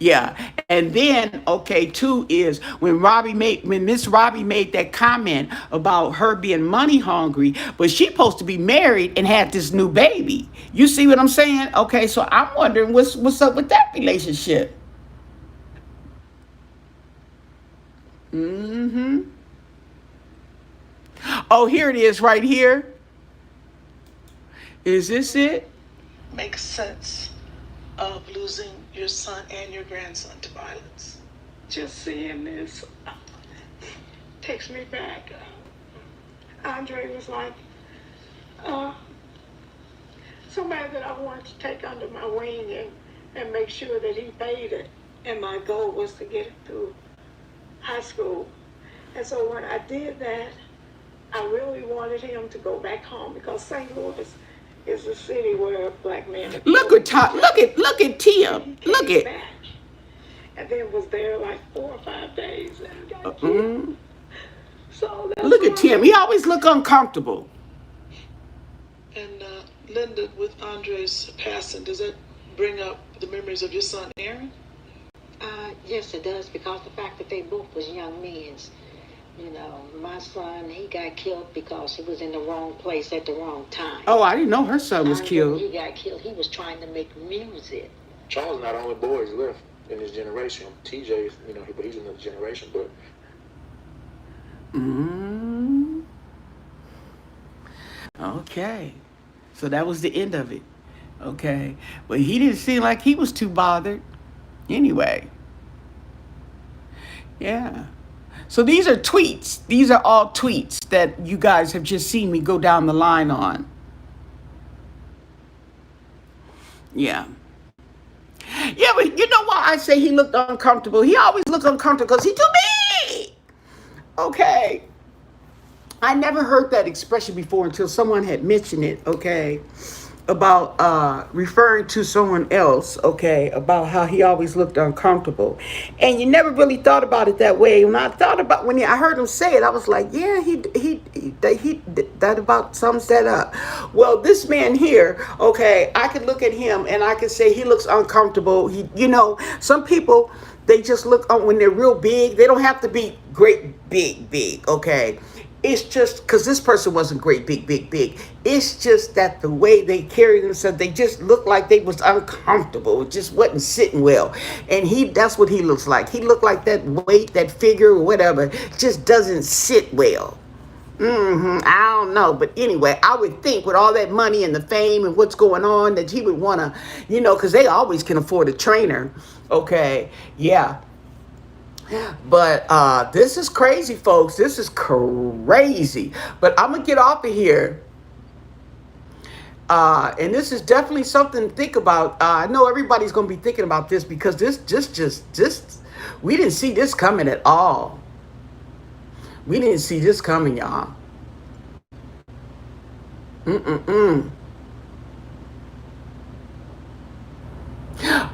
Yeah. And then, okay, two is when Miss Robbie made that comment about her being money hungry, but she supposed to be married and had this new baby. You see what I'm saying? Okay, so I'm wondering what's up with that relationship. Mm-hmm. Oh, here it is right here. Is this it? Makes sense of losing your son and your grandson to violence. Just seeing this takes me back. Andre was like somebody that I wanted to take under my wing and make sure that he made it. And my goal was to get him through high school. And so when I did that, I really wanted him to go back home, because St. Louis is a city where black men are Look at Tim. Look at back. And then was there like 4 or 5 days and got killed. So look at Tim. He always look uncomfortable. And Linda, with Andre's passing, does that bring up the memories of your son Aaron? Yes, it does, because the fact that they both was young men. My son, he got killed because he was in the wrong place at the wrong time. Oh, I didn't know her son was killed. He got killed. He was trying to make music. Charles not the only boys left in his generation. TJ, but he's another generation. But Okay, so that was the end of it. Okay, but he didn't seem like he was too bothered. Anyway, yeah. So these are tweets. These are all tweets that you guys have just seen me go down the line on. Yeah. Yeah, but you know why I say he looked uncomfortable? He always looked uncomfortable because he's too big. Okay. I never heard that expression before until someone had mentioned it, okay, about referring to someone else, okay, about how he always looked uncomfortable. And you never really thought about it that way. When I thought about, when I heard him say it, I was like, yeah, he that about sums that up. Well, this man here, okay, I could look at him and I could say he looks uncomfortable. Some people, they just look, when they're real big, they don't have to be great, big, okay? It's just because this person wasn't great, big. It's just that the way they carried themselves, they just looked like they was uncomfortable. It just wasn't sitting well. And that's what he looks like. He looked like that weight, that figure, or whatever, just doesn't sit well. I don't know. But anyway, I would think with all that money and the fame and what's going on that he would want to, because they always can afford a trainer. Okay. Yeah. But this is crazy, folks. This is crazy. But I'm going to get off of here. And this is definitely something to think about. I know everybody's going to be thinking about this because we didn't see this coming at all. We didn't see this coming, y'all.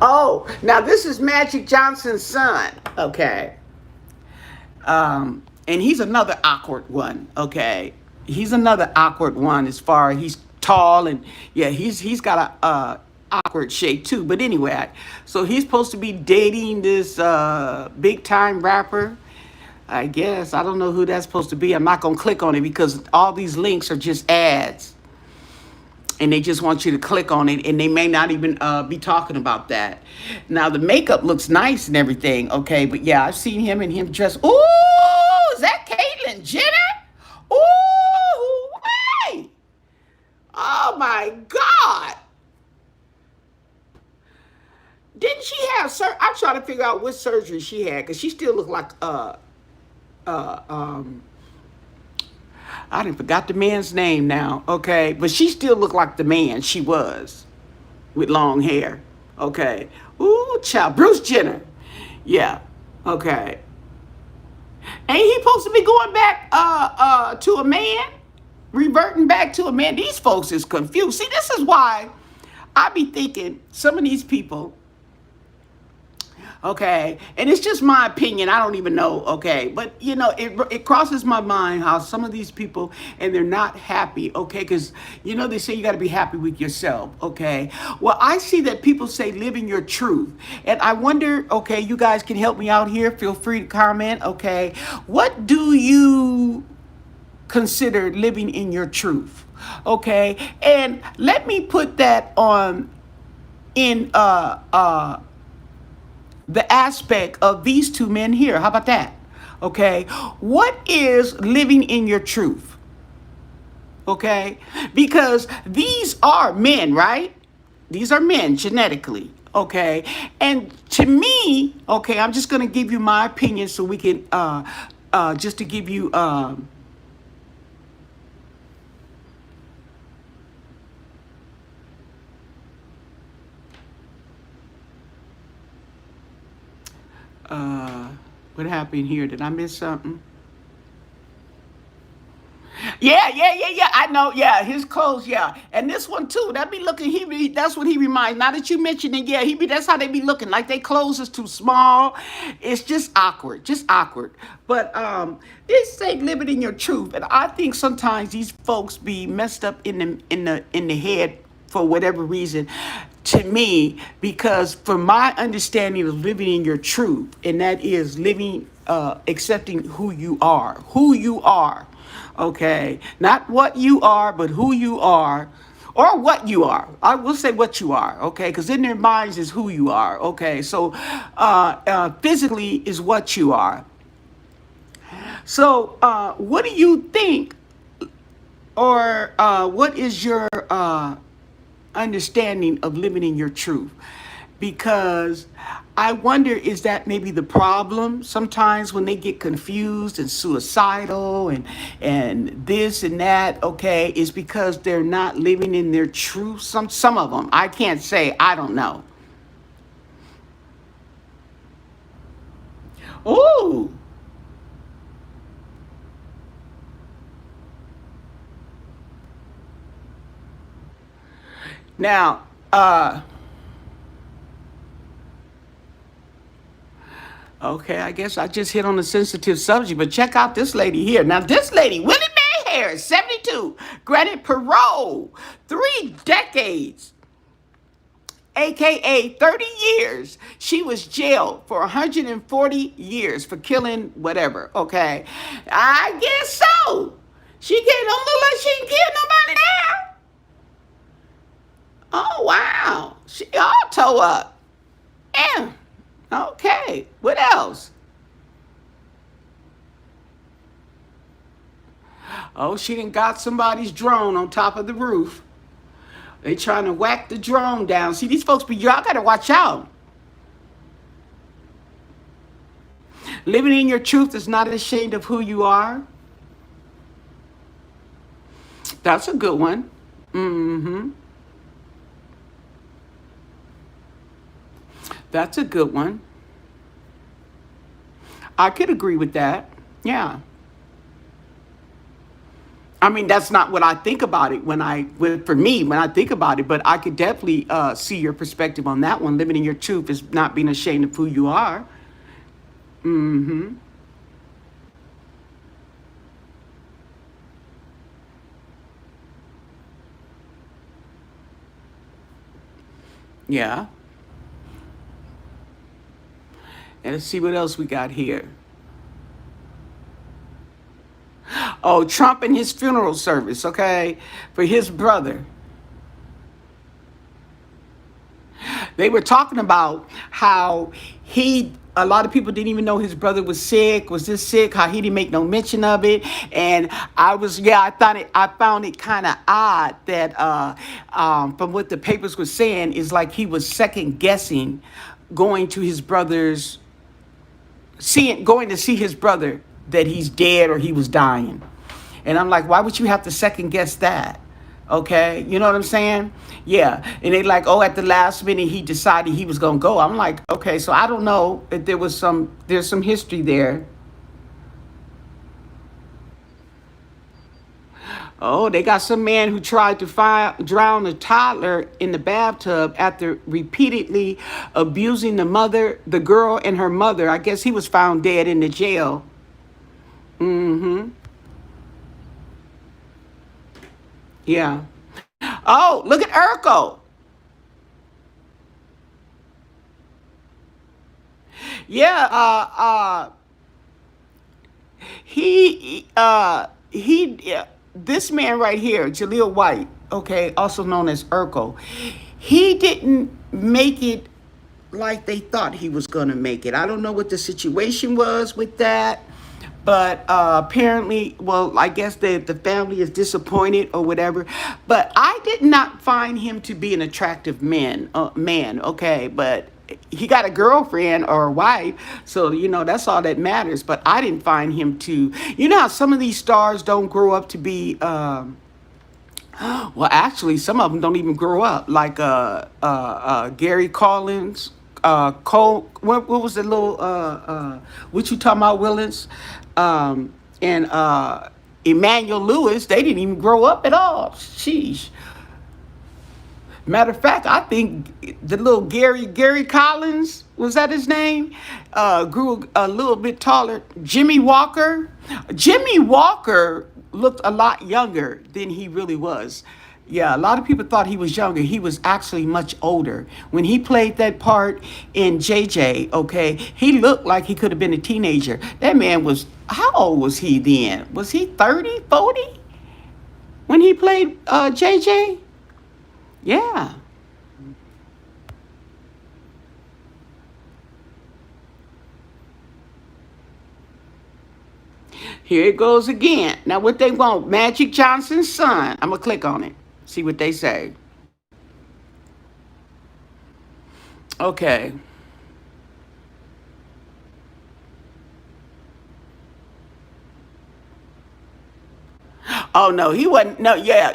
Oh, now this is Magic Johnson's son, okay. And he's another awkward one, okay. He's another awkward one as far as he's tall and yeah, he's got a awkward shape too. But anyway, so he's supposed to be dating this big time rapper. I guess I don't know who that's supposed to be. I'm not gonna click on it because all these links are just ads. And they just want you to click on it, and they may not even be talking about that. Now, the makeup looks nice and everything, okay? But, yeah, I've seen him and him dressed. Ooh, is that Caitlyn Jenner? Ooh, wait. Oh, my God. Didn't she have I'm trying to figure out what surgery she had, because she still looked like, I didn't forgot the man's name now, okay? But she still looked like the man she was with long hair, okay? Ooh, child, Bruce Jenner. Yeah, okay. Ain't he supposed to be going back to a man? Reverting back to a man? These folks is confused. See, this is why I be thinking some of these people, okay, and it's just my opinion, I don't even know, okay, but it crosses my mind how some of these people, and they're not happy, okay, because they say you got to be happy with yourself, okay. Well, I see that people say living your truth, and I wonder, okay, you guys can help me out here, feel free to comment, okay, what do you consider living in your truth, okay? And let me put that on in the aspect of these two men here. How about that? Okay. What is living in your truth? Okay. Because these are men, right? These are men genetically. Okay. And to me, okay, I'm just going to give you my opinion so we can, just to give you, what happened here? Did I miss something? Yeah. I know. Yeah, his clothes. Yeah, and this one too. That be looking. That's what he reminds. Now that you mentioned it, yeah, That's how they be looking. Like they clothes is too small. It's just awkward. But they say living in your truth, and I think sometimes these folks be messed up in the head for whatever reason. To me, because from my understanding of living in your truth, and that is living, accepting who you are, okay, not what you are, but who you are, or what you are. I will say what you are, okay, because in their minds is who you are, okay. So physically is what you are. So what do you think, or what is your understanding of living in your truth? Because I wonder, is that maybe the problem sometimes when they get confused and suicidal and this and that, okay, is because they're not living in their truth. Some of them, I can't say, I don't know. Ooh. Now, okay, I guess I just hit on a sensitive subject, but check out this lady here. Now, this lady, Willie Mae Harris, 72, granted parole, 3 decades, aka 30 years. She was jailed for 140 years for killing whatever. Okay, I guess so. She can't, don't look like she can kill nobody now. Oh wow, she all toe up. Yeah. Okay. What else? Oh, she done got somebody's drone on top of the roof. They trying to whack the drone down. See, these folks be, y'all gotta watch out. Living in your truth is not ashamed of who you are. That's a good one. Mm-hmm. That's a good one. I could agree with that. Yeah. I mean, that's not what I think about it for me, when I think about it, but I could definitely see your perspective on that one. Living in your truth is not being ashamed of who you are. Mm-hmm. Yeah. And let's see what else we got here. Oh, Trump and his funeral service, okay, for his brother. They were talking about how a lot of people didn't even know his brother was sick, was this sick, how he didn't make no mention of it. And I found it kind of odd that from what the papers were saying, is like he was second guessing going to his brother's, going to see his brother, that he's dead or he was dying. And I'm like, why would you have to second guess that? Okay, you know what I'm saying? Yeah. And they like, oh, at the last minute he decided he was gonna go. I'm like, okay, so I don't know if there's some history there. Oh, they got some man who tried to drown a toddler in the bathtub after repeatedly abusing the girl and her mother. I guess he was found dead in the jail. Mm-hmm. Yeah. Oh, look at Urkel. Yeah, this man right here, Jaleel White, okay, also known as Urkel, he didn't make it like they thought he was going to make it. I don't know what the situation was with that, but apparently, well, I guess the family is disappointed or whatever. But I did not find him to be an attractive man, okay, but he got a girlfriend or a wife, so that's all that matters. But I didn't find him to, how some of these stars don't grow up to be well, actually, some of them don't even grow up. Like Gary Collins, Cole. What was the little? What you talking about, Willis? And Emmanuel Lewis. They didn't even grow up at all. Sheesh. Matter of fact, I think the little Gary Collins, was that his name? Grew a little bit taller. Jimmy Walker. Jimmy Walker looked a lot younger than he really was. Yeah, a lot of people thought he was younger. He was actually much older. When he played that part in JJ, okay, he looked like he could have been a teenager. That man was, how old was he then? Was he 30, 40 when he played JJ? Yeah. Here it goes again. Now what they want, Magic Johnson's son. I'm going to click on it. See what they say. Okay. Oh no, he wasn't. No, yeah.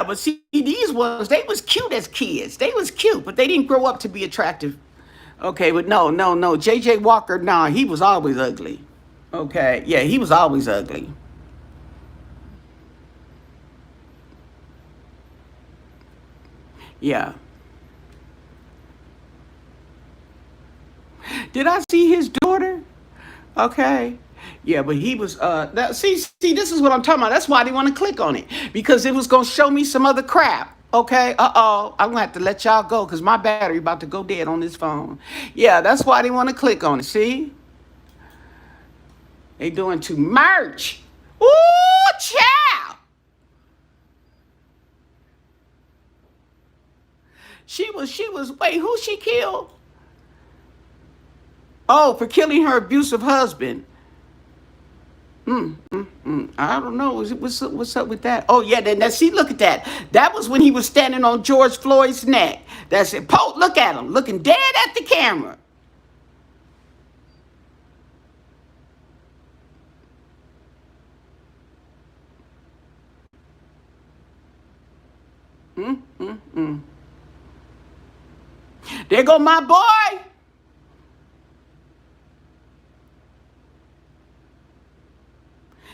But see, these ones, they was cute as kids. They was cute, but they didn't grow up to be attractive. Okay, but no. JJ Walker, nah, he was always ugly. Okay, yeah, he was always ugly. Yeah. Did I see his daughter? Okay. Yeah, but he was see, this is what I'm talking about. That's why I didn't want to click on it. Because it was gonna show me some other crap. Okay, I'm gonna have to let y'all go because my battery about to go dead on this phone. Yeah, that's why I didn't want to click on it. See? They doing too much. Ooh, child. She was, wait, who she killed? Oh, for killing her abusive husband. I don't know. What's up with that? Oh, yeah, then see, look at that. That was when he was standing on George Floyd's neck. That's it. Look at him, looking dead at the camera. There go my boy.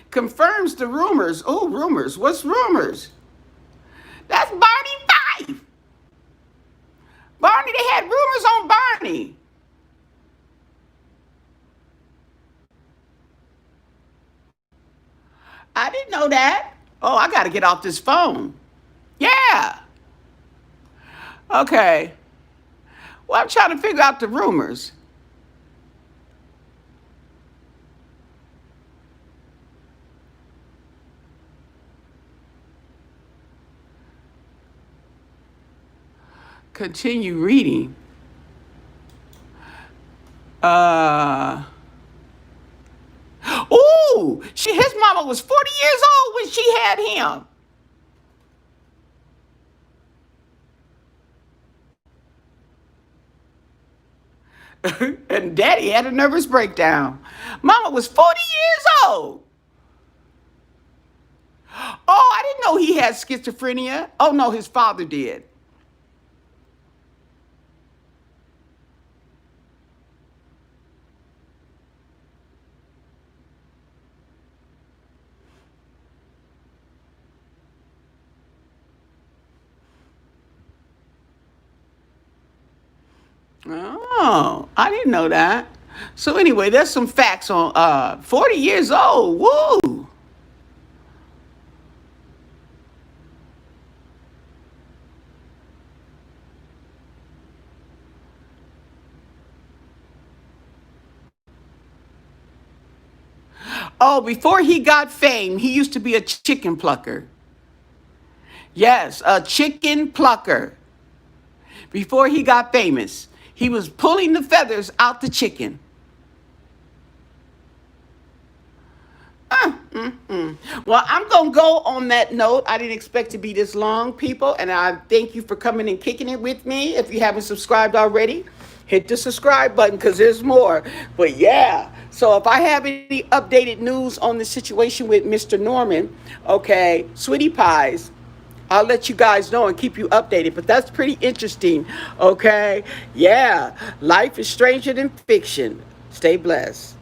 Confirms the rumors. Oh, rumors. What's rumors? That's Barney Fife. Barney, they had rumors on Barney. I didn't know that. Oh, I got to get off this phone. Yeah. Okay. Well, I'm trying to figure out the rumors. Continue reading. Ooh, his mama was 40 years old when she had him. And daddy had a nervous breakdown. Mama was 40 years old. Oh, I didn't know he had schizophrenia. Oh, no, his father did. Oh, I didn't know that. So anyway, there's some facts on 40 years old. Woo! Oh, before he got fame, he used to be a chicken plucker. Yes, a chicken plucker. Before he got famous, he was pulling the feathers out the chicken. Well, I'm going to go on that note. I didn't expect to be this long, people. And I thank you for coming and kicking it with me. If you haven't subscribed already, hit the subscribe button because there's more. But yeah, so if I have any updated news on the situation with Mr. Norman, okay, sweetie pies, I'll let you guys know and keep you updated. But that's pretty interesting, okay? Yeah, life is stranger than fiction. Stay blessed.